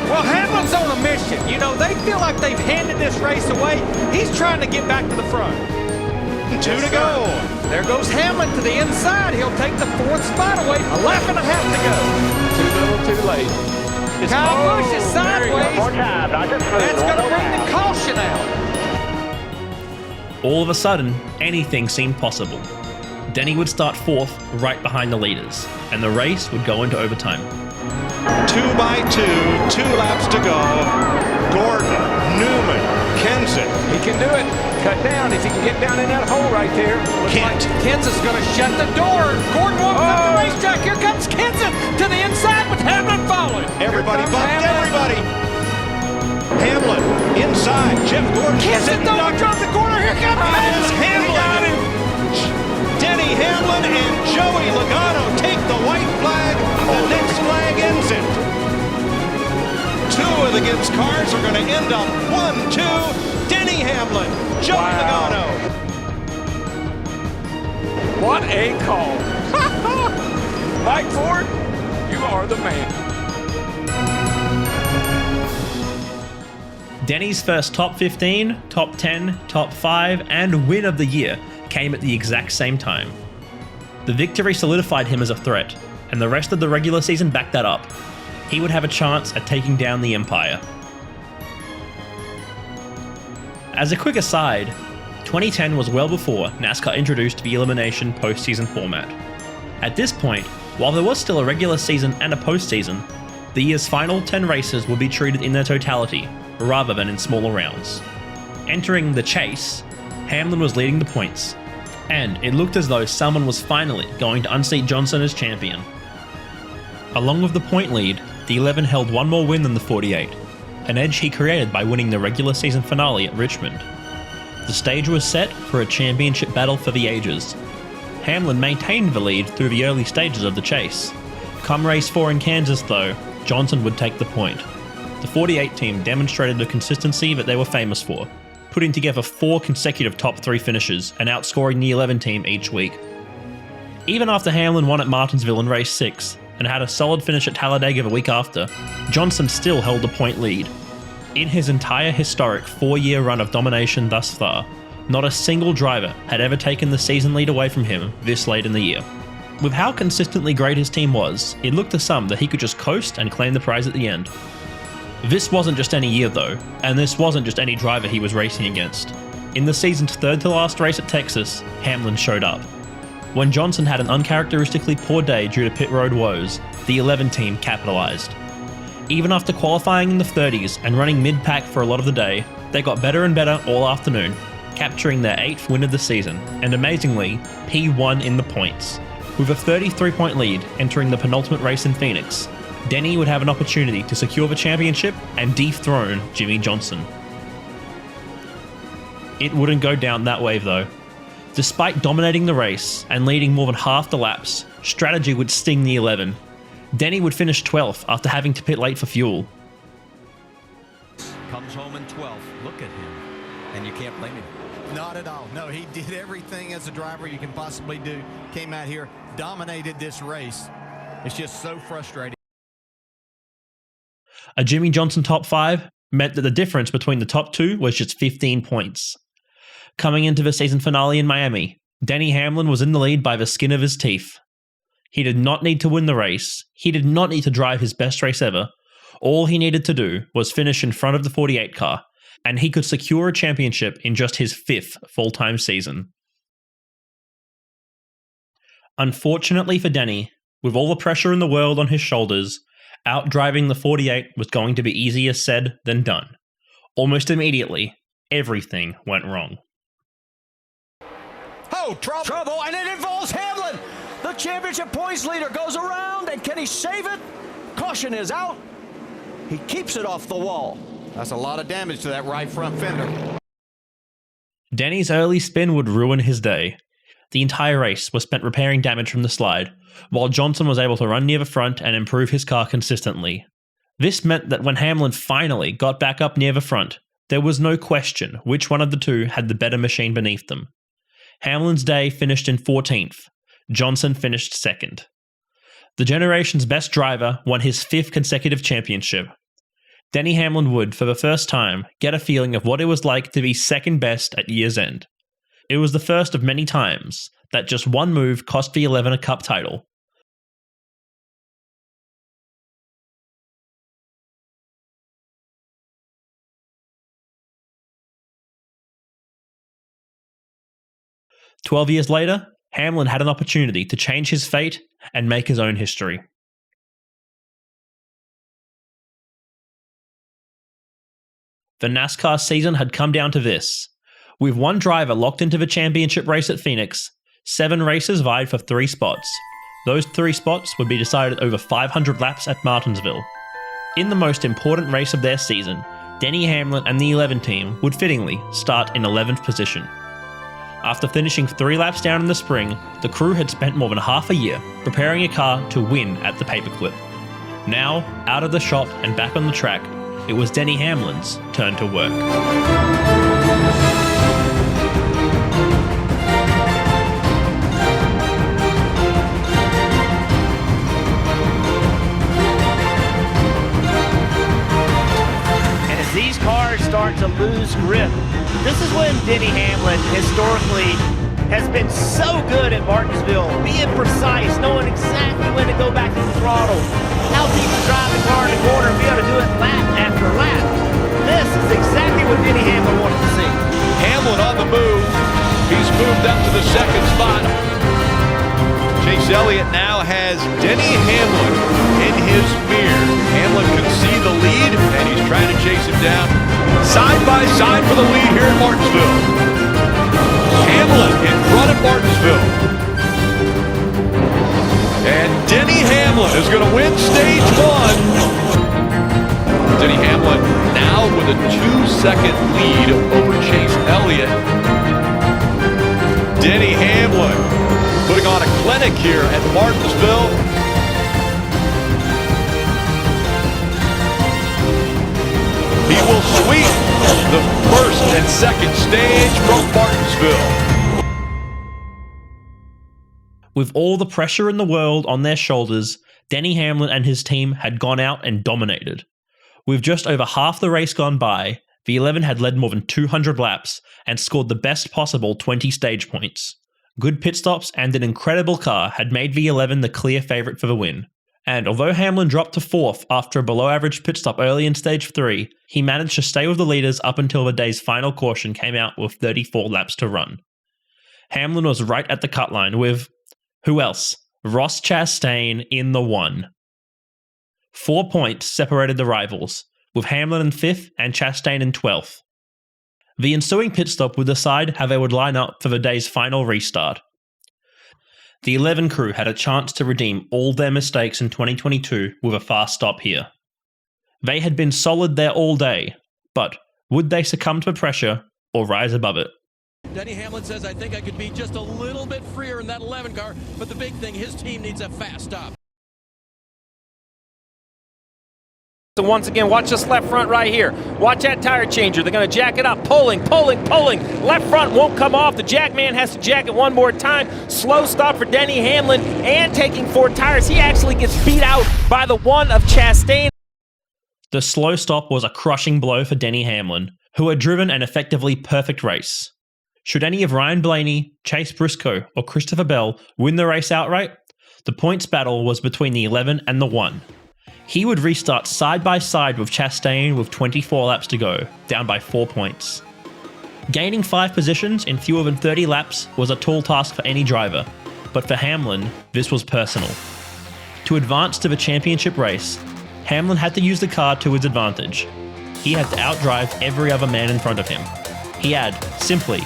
Speaker 14: Well, Hamlin's on a mission. You know, they feel like they've handed this race away. He's trying to get back to the front.
Speaker 6: 2 to go.
Speaker 14: There goes Hamlin to the inside. He'll take the 4th spot away. A lap and a half to go.
Speaker 21: Too little, too late.
Speaker 14: Kyle Busch is sideways. That's going to bring the caution out.
Speaker 1: All of a sudden, anything seemed possible. Denny would start 4th right behind the leaders, and the race would go into overtime.
Speaker 6: 2 by 2, 2 laps to go. Gordon, Newman, Kenseth.
Speaker 21: He can do it. Cut down if he can get down in that hole right there.
Speaker 14: Kenseth's going to shut the door. Gordon walks up the racetrack. Here comes Kenseth to the inside with Hamlin following.
Speaker 6: Everybody bumped everybody. Hamlin inside. Jeff Gordon.
Speaker 14: Kenseth don't drop the corner. Here comes
Speaker 6: Hamlin. Denny Hamlin and Joey Logano take the white flag. The next flag ends it. 2 of the Gibbs cars are going to end up 1-2. Denny Hamlin, Joey Logano.
Speaker 21: What a call. Mike Ford, you are the man.
Speaker 1: Denny's first top 15, top 10, top 5, and win of the year came at the exact same time. The victory solidified him as a threat, and the rest of the regular season backed that up. He would have a chance at taking down the Empire. As a quick aside, 2010 was well before NASCAR introduced the elimination postseason format. At this point, while there was still a regular season and a postseason, the year's final 10 races would be treated in their totality, rather than in smaller rounds. Entering the chase, Hamlin was leading the points, and it looked as though someone was finally going to unseat Johnson as champion. Along with the point lead, the 11 held one more win than the 48, an edge he created by winning the regular season finale at Richmond. The stage was set for a championship battle for the ages. Hamlin maintained the lead through the early stages of the chase. Come race 4 in Kansas though, Johnson would take the point. The 48 team demonstrated the consistency that they were famous for, putting together 4 consecutive top 3 finishes and outscoring the 11 team each week. Even after Hamlin won at Martinsville in race 6, and had a solid finish at Talladega the week after, Johnson still held the point lead. In his entire historic 4-year run of domination thus far, not a single driver had ever taken the season lead away from him this late in the year. With how consistently great his team was, it looked to some that he could just coast and claim the prize at the end. This wasn't just any year though, and this wasn't just any driver he was racing against. In the season's 3rd to last race at Texas, Hamlin showed up. When Johnson had an uncharacteristically poor day due to pit road woes, the 11 team capitalized. Even after qualifying in the 30s and running mid-pack for a lot of the day, they got better and better all afternoon, capturing their 8th win of the season, and amazingly, P1 in the points. With a 33-point lead entering the penultimate race in Phoenix, Denny would have an opportunity to secure the championship and dethrone Jimmy Johnson. It wouldn't go down that way though. Despite dominating the race and leading more than half the laps, strategy would sting the 11. Denny would finish 12th after having to pit late for fuel.
Speaker 3: Comes home in 12th. Look at him. And you can't blame him. Not at all. No, he did everything as a driver you can possibly do. Came out here, dominated this race. It's just so frustrating.
Speaker 1: A Jimmy Johnson top 5 meant that the difference between the top 2 was just 15 points. Coming into the season finale in Miami, Denny Hamlin was in the lead by the skin of his teeth. He did not need to win the race. He did not need to drive his best race ever. All he needed to do was finish in front of the 48 car, and he could secure a championship in just his 5th full-time season. Unfortunately for Denny, with all the pressure in the world on his shoulders, outdriving the 48 was going to be easier said than done. Almost immediately, everything went wrong.
Speaker 3: Oh, trouble, and it involves Hamlin. The championship points leader goes around, and can he save it? Caution is out. He keeps it off the wall. That's a lot of damage to that right front fender.
Speaker 1: Denny's early spin would ruin his day. The entire race was spent repairing damage from the slide, while Johnson was able to run near the front and improve his car consistently. This meant that when Hamlin finally got back up near the front, there was no question which one of the two had the better machine beneath them. Hamlin's day finished in 14th. Johnson finished 2nd. The generation's best driver won his 5th consecutive championship. Denny Hamlin would, for the first time, get a feeling of what it was like to be second best at year's end. It was the first of many times that just one move cost V11 a cup title. "12 years later, Hamlin had an opportunity to change his fate and make his own history. The NASCAR season had come down to this. With one driver locked into the championship race at Phoenix, 7 racers vied for 3 spots. Those 3 spots would be decided over 500 laps at Martinsville. In the most important race of their season, Denny Hamlin and the 11 team would fittingly start in 11th position. After finishing 3 laps down in the spring, the crew had spent more than half a year preparing a car to win at the paperclip. Now, out of the shop and back on the track, it was Denny Hamlin's turn to work.
Speaker 9: And as these cars start to lose grip, this is when Denny Hamlin historically has been so good at Martinsville, being precise, knowing exactly when to go back to the throttle, how deep to drive the car in the corner and be able to do it lap after lap. This is exactly what Denny Hamlin wanted to see.
Speaker 19: Hamlin on the move. He's moved up to the second spot. Chase Elliott now has Denny Hamlin in his mirror. Hamlin can see the lead, and he's trying to chase him down. Side by side for the lead here at Martinsville. Hamlin in front of Martinsville. And Denny Hamlin is going to win stage 1. Denny Hamlin now with a 2-second lead over Chase Elliott. Denny Hamlin putting on a clinic here at Martinsville. He will sweep the first and second stage from Martinsville.
Speaker 1: With all the pressure in the world on their shoulders, Denny Hamlin and his team had gone out and dominated. With just over half the race gone by, the 11 had led more than 200 laps and scored the best possible 20 stage points. Good pit stops and an incredible car had made the 11 the clear favourite for the win. And although Hamlin dropped to 4th after a below-average pit stop early in Stage 3, he managed to stay with the leaders up until the day's final caution came out with 34 laps to run. Hamlin was right at the cut line with, who else? Ross Chastain in the 1. 4 points separated the rivals, with Hamlin in 5th and Chastain in 12th. The ensuing pit stop would decide how they would line up for the day's final restart. The 11 crew had a chance to redeem all their mistakes in 2022 with a fast stop here. They had been solid there all day, but would they succumb to the pressure or rise above it?
Speaker 17: Denny Hamlin says, I think I could be just a little bit freer in that 11 car, but the big thing, his team needs a fast stop.
Speaker 16: So once again, watch this left front right here. Watch that tire changer. They're going to jack it up. Pulling. Left front won't come off. The jack man has to jack it one more time. Slow stop for Denny Hamlin and taking 4 tires. He actually gets beat out by the 1 of Chastain.
Speaker 1: The slow stop was a crushing blow for Denny Hamlin, who had driven an effectively perfect race. Should any of Ryan Blaney, Chase Briscoe, or Christopher Bell win the race outright, the points battle was between the 11 and the 1. He would restart side by side with Chastain with 24 laps to go, down by 4 points. Gaining 5 positions in fewer than 30 laps was a tall task for any driver, but for Hamlin, this was personal. To advance to the championship race, Hamlin had to use the car to his advantage. He had to outdrive every other man in front of him. He had, simply,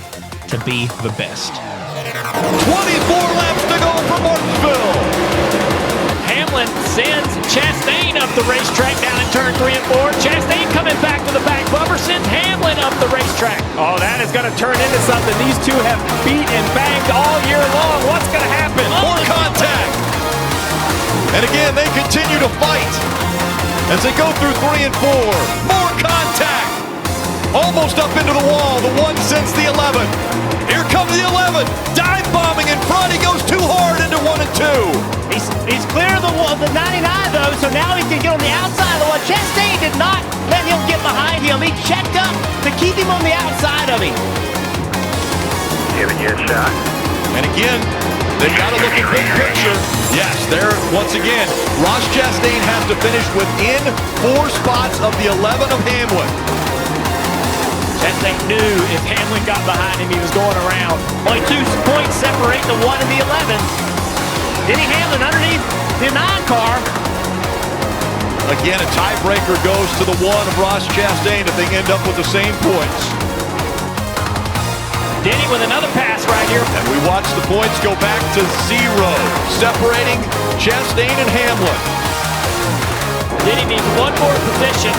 Speaker 1: to be the best.
Speaker 19: 24 laps to go for Martinsville.
Speaker 9: Hamlin sends Chastain up the racetrack down in turn 3 and 4. Chastain coming back to the back bumper, sends Hamlin up the racetrack.
Speaker 16: Oh, that is going to turn into something. These two have beat and banged all year long. What's going to happen?
Speaker 19: More contact. And again, they continue to fight as they go through 3 and 4. More contact. Almost up into the wall. The 1 since the 11. Here comes the 11. Dive bombing in front. He goes too hard into 1 and 2.
Speaker 9: He's clear of the 99 though, so now he can get on the outside of the 1. Chastain did not let
Speaker 2: Good shot.
Speaker 19: And again, they got to look at big picture. Yes, there once again, Ross Chastain has to finish within 4 spots of the 11 of Hamlin.
Speaker 9: Chastain knew if Hamlin got behind him, he was going around. Only 2 points separate the 1 and the 11. Denny Hamlin underneath the 9 car.
Speaker 19: Again, a tiebreaker goes to the 1 of Ross Chastain if they end up with the same points.
Speaker 9: Denny with another pass right here.
Speaker 19: And we watch the points go back to 0, separating Chastain and Hamlin.
Speaker 9: Denny needs 1 more position.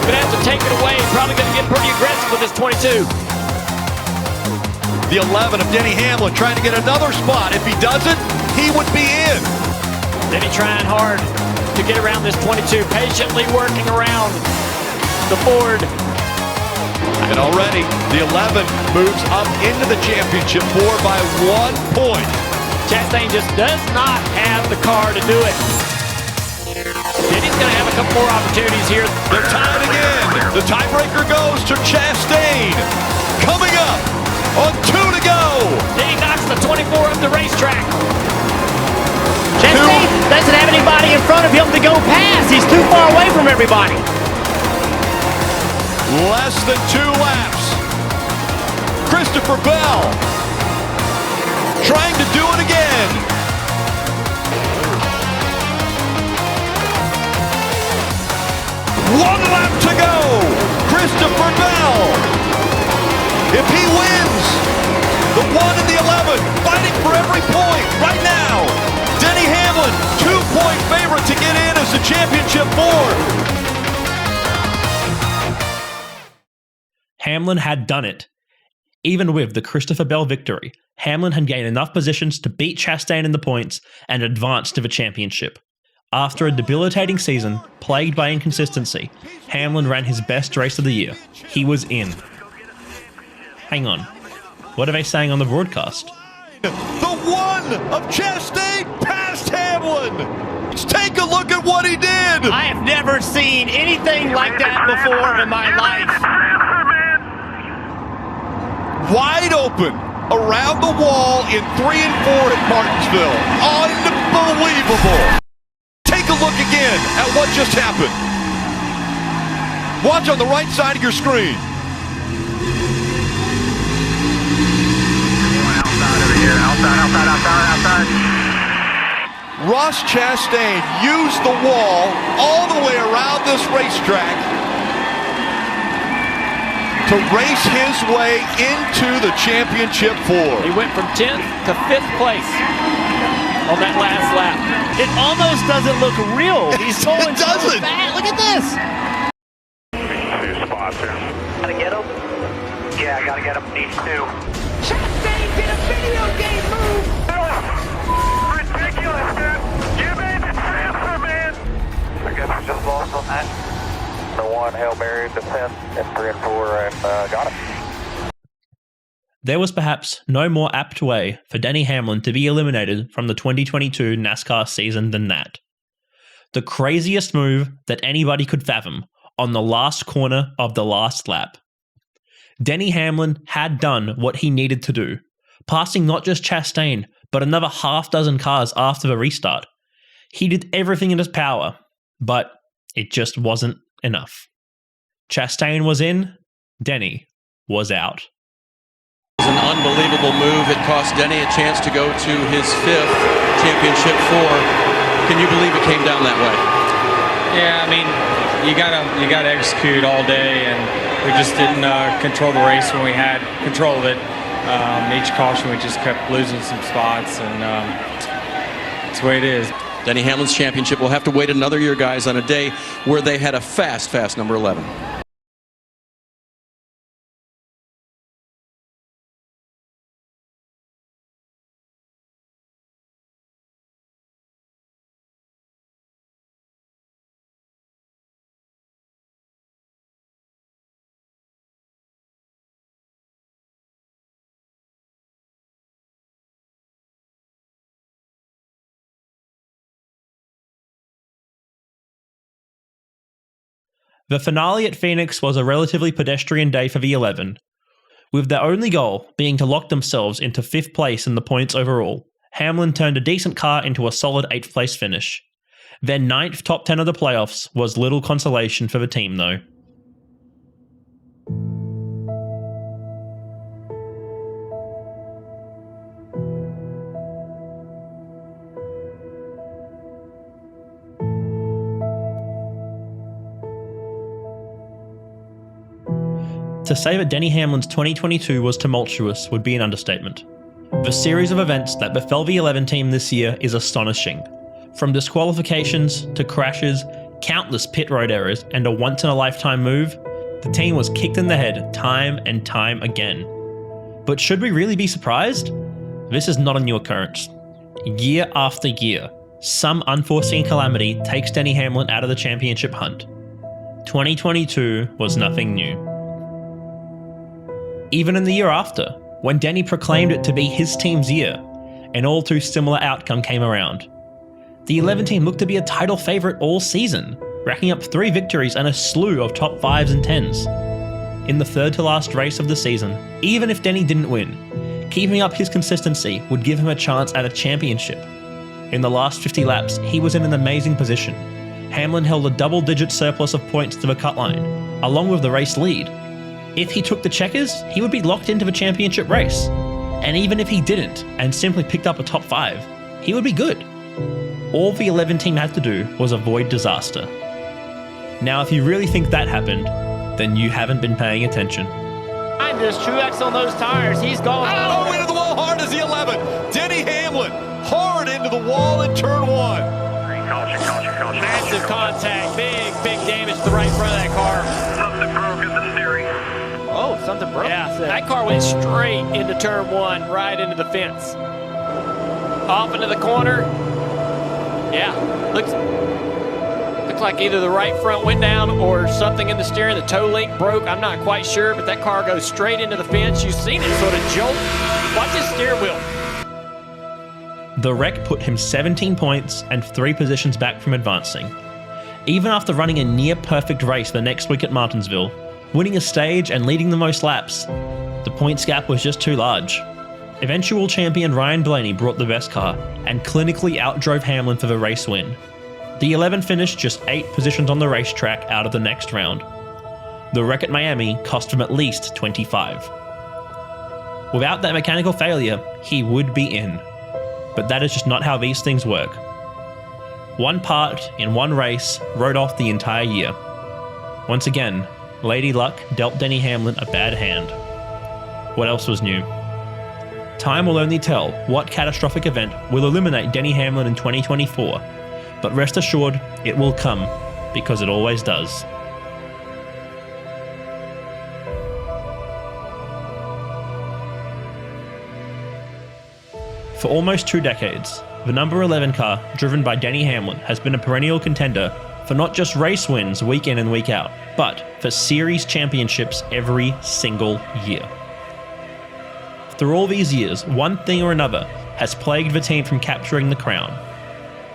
Speaker 9: Gonna have to take it away. Probably gonna get pretty aggressive with this 22.
Speaker 19: The 11 of Denny Hamlin trying to get another spot. If he doesn't, he would be in.
Speaker 9: Denny trying hard to get around this 22, patiently working around the Ford.
Speaker 19: And already, the 11 moves up into the championship 4 by 1 point.
Speaker 9: Chastain just does not have the car to do it. Denny's going to have a couple more opportunities here.
Speaker 19: They're tied again. The tiebreaker goes to Chastain. Coming up on 2 to go.
Speaker 9: Denny knocks the 24 up the racetrack. Chastain doesn't have anybody in front of him to go past. He's too far away from everybody.
Speaker 19: Less than 2 laps. Christopher Bell trying to do it again. One lap to go. Christopher Bell. If he wins, the 1 and the 11 fighting for every point right now. Denny Hamlin, 2-point favorite to get in as the championship Ford.
Speaker 1: Hamlin had done it. Even with the Christopher Bell victory, Hamlin had gained enough positions to beat Chastain in the points and advance to the championship. After a debilitating season, plagued by inconsistency, Hamlin ran his best race of the year. He was in. Hang on. What are they saying on the broadcast?
Speaker 19: The 1 of Chastain past Hamlin. Let's take a look at what he did.
Speaker 9: I have never seen anything like that before in my life.
Speaker 19: Wide open around the wall in 3 and 4 at Martinsville. Unbelievable. Take a look again at what just happened. Watch on the right side of your screen.
Speaker 2: Outside.
Speaker 19: Ross Chastain used the wall all the way around this racetrack to race his way into the championship Ford.
Speaker 9: He went from 10th to 5th place on that last lap. It almost doesn't look real. He's going so fast. Look at this.
Speaker 2: 2 spots here. Gotta get him? Yeah, I gotta get him. Needs 2.
Speaker 5: Chastain did a video game move.
Speaker 2: Ridiculous, man. You made the transfer, man. I guess we just lost on that. The 1 Hail Mary, the 10th, and 3 and 4, and got it.
Speaker 1: There was perhaps no more apt way for Denny Hamlin to be eliminated from the 2022 NASCAR season than that. The craziest move that anybody could fathom on the last corner of the last lap. Denny Hamlin had done what he needed to do, passing not just Chastain, but another half dozen cars after the restart. He did everything in his power, but it just wasn't enough. Chastain was in, Denny was out.
Speaker 10: It was an unbelievable move. It cost Denny a chance to go to his 5th championship 4. Can you believe it came down that way?
Speaker 7: Yeah, I mean, you gotta execute all day, and we just didn't control the race when we had control of it. Each caution, we just kept losing some spots, and that's the way it is.
Speaker 10: Denny Hamlin's championship will have to wait another year, guys, on a day where they had a fast number 11.
Speaker 1: The finale at Phoenix was a relatively pedestrian day for the 11, With their only goal being to lock themselves into 5th place in the points overall, Hamlin turned a decent car into a solid 8th place finish. Their 9th top 10 of the playoffs was little consolation for the team though. To say that Denny Hamlin's 2022 was tumultuous would be an understatement. The series of events that befell the 11 team this year is astonishing. From disqualifications to crashes, countless pit road errors, and a once-in-a-lifetime move, the team was kicked in the head time and time again. But should we really be surprised? This is not a new occurrence. Year after year, some unforeseen calamity takes Denny Hamlin out of the championship hunt. 2022 was nothing new. Even in the year after, when Denny proclaimed it to be his team's year, an all too similar outcome came around. The 11 team looked to be a title favourite all season, racking up 3 victories and a slew of top 5s and 10s. In the third to last race of the season, even if Denny didn't win, keeping up his consistency would give him a chance at a championship. In the last 50 laps, he was in an amazing position. Hamlin held a double-digit surplus of points to the cut line, along with the race lead. If he took the checkers, he would be locked into the championship race. And even if he didn't, and simply picked up a top 5, he would be good. All the 11 team had to do was avoid disaster. Now if you really think that happened, then you haven't been paying attention.
Speaker 9: Behind this Truex on those tires, he's gone.
Speaker 19: Oh, into the wall hard as the 11. Denny Hamlin hard into the wall in turn 1.
Speaker 9: Caution. Massive contact, big damage to the right front of that car.
Speaker 2: Something broke in the steering.
Speaker 9: Oh, something broke? Yeah, that car went straight into turn 1, right into the fence. Off into the corner. Yeah, looks like either the right front went down or something in the steering. The toe link broke. I'm not quite sure, but that car goes straight into the fence. You've seen it sort of jolt. Watch his steering wheel.
Speaker 1: The wreck put him 17 points and 3 positions back from advancing. Even after running a near-perfect race the next week at Martinsville, winning a stage and leading the most laps, the points gap was just too large. Eventual champion Ryan Blaney brought the best car and clinically outdrove Hamlin for the race win. The 11 finished just 8 positions on the racetrack out of the next round. The wreck at Miami cost him at least 25. Without that mechanical failure, he would be in. But that is just not how these things work. One part in one race wrote off the entire year. Once again, Lady Luck dealt Denny Hamlin a bad hand. What else was new? Time will only tell what catastrophic event will eliminate Denny Hamlin in 2024, but rest assured, it will come, because it always does. For almost 2 decades, the number 11 car, driven by Denny Hamlin, has been a perennial contender for not just race wins week in and week out, but for series championships every single year. Through all these years, one thing or another has plagued the team from capturing the crown.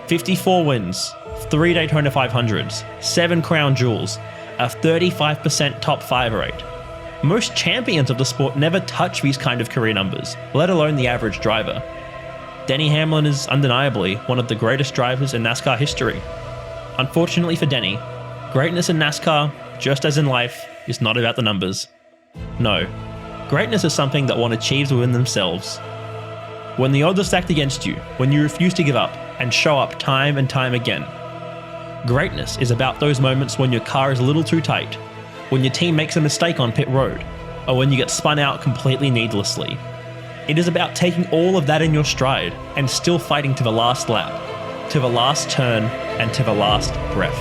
Speaker 1: 54 wins, 3 Daytona 500s, 7 crown jewels, a 35% top 5 rate. Most champions of the sport never touch these kind of career numbers, let alone the average driver. Denny Hamlin is undeniably one of the greatest drivers in NASCAR history. Unfortunately for Denny, greatness in NASCAR, just as in life, is not about the numbers. No, greatness is something that one achieves within themselves. When the odds are stacked against you, when you refuse to give up and show up time and time again. Greatness is about those moments when your car is a little too tight, when your team makes a mistake on pit road, or when you get spun out completely needlessly. It is about taking all of that in your stride and still fighting to the last lap, to the last turn, and to the last breath.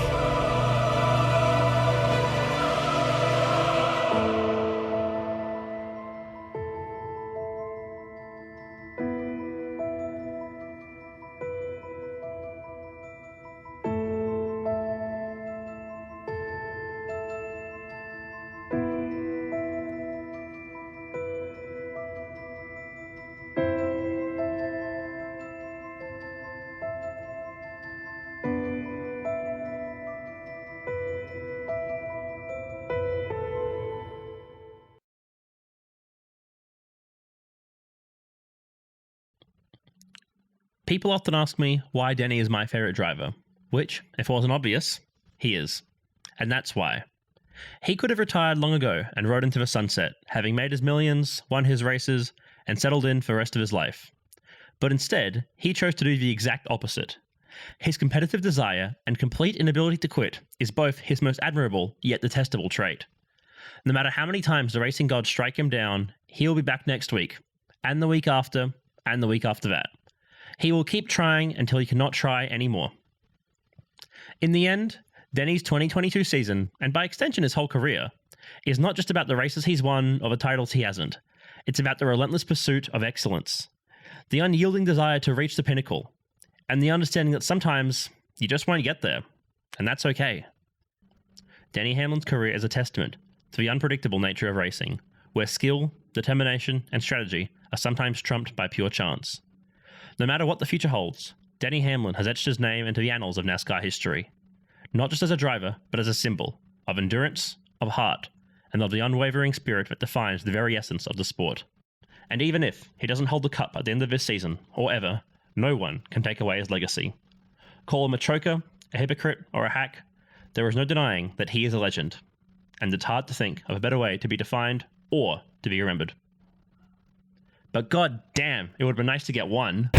Speaker 1: People often ask me why Denny is my favourite driver, which, if it wasn't obvious, he is. And that's why. He could have retired long ago and rode into the sunset, having made his millions, won his races, and settled in for the rest of his life. But instead, he chose to do the exact opposite. His competitive desire and complete inability to quit is both his most admirable yet detestable trait. No matter how many times the racing gods strike him down, he will be back next week, and the week after, and the week after that. He will keep trying until he cannot try anymore. In the end, Denny's 2022 season, and by extension his whole career, is not just about the races he's won or the titles he hasn't. It's about the relentless pursuit of excellence, the unyielding desire to reach the pinnacle, and the understanding that sometimes you just won't get there, and that's okay. Denny Hamlin's career is a testament to the unpredictable nature of racing, where skill, determination, and strategy are sometimes trumped by pure chance. No matter what the future holds, Denny Hamlin has etched his name into the annals of NASCAR history, not just as a driver, but as a symbol of endurance, of heart, and of the unwavering spirit that defines the very essence of the sport. And even if he doesn't hold the cup at the end of this season, or ever, no one can take away his legacy. Call him a choker, a hypocrite, or a hack, there is no denying that he is a legend. And it's hard to think of a better way to be defined or to be remembered. But god damn, it would have been nice to get one.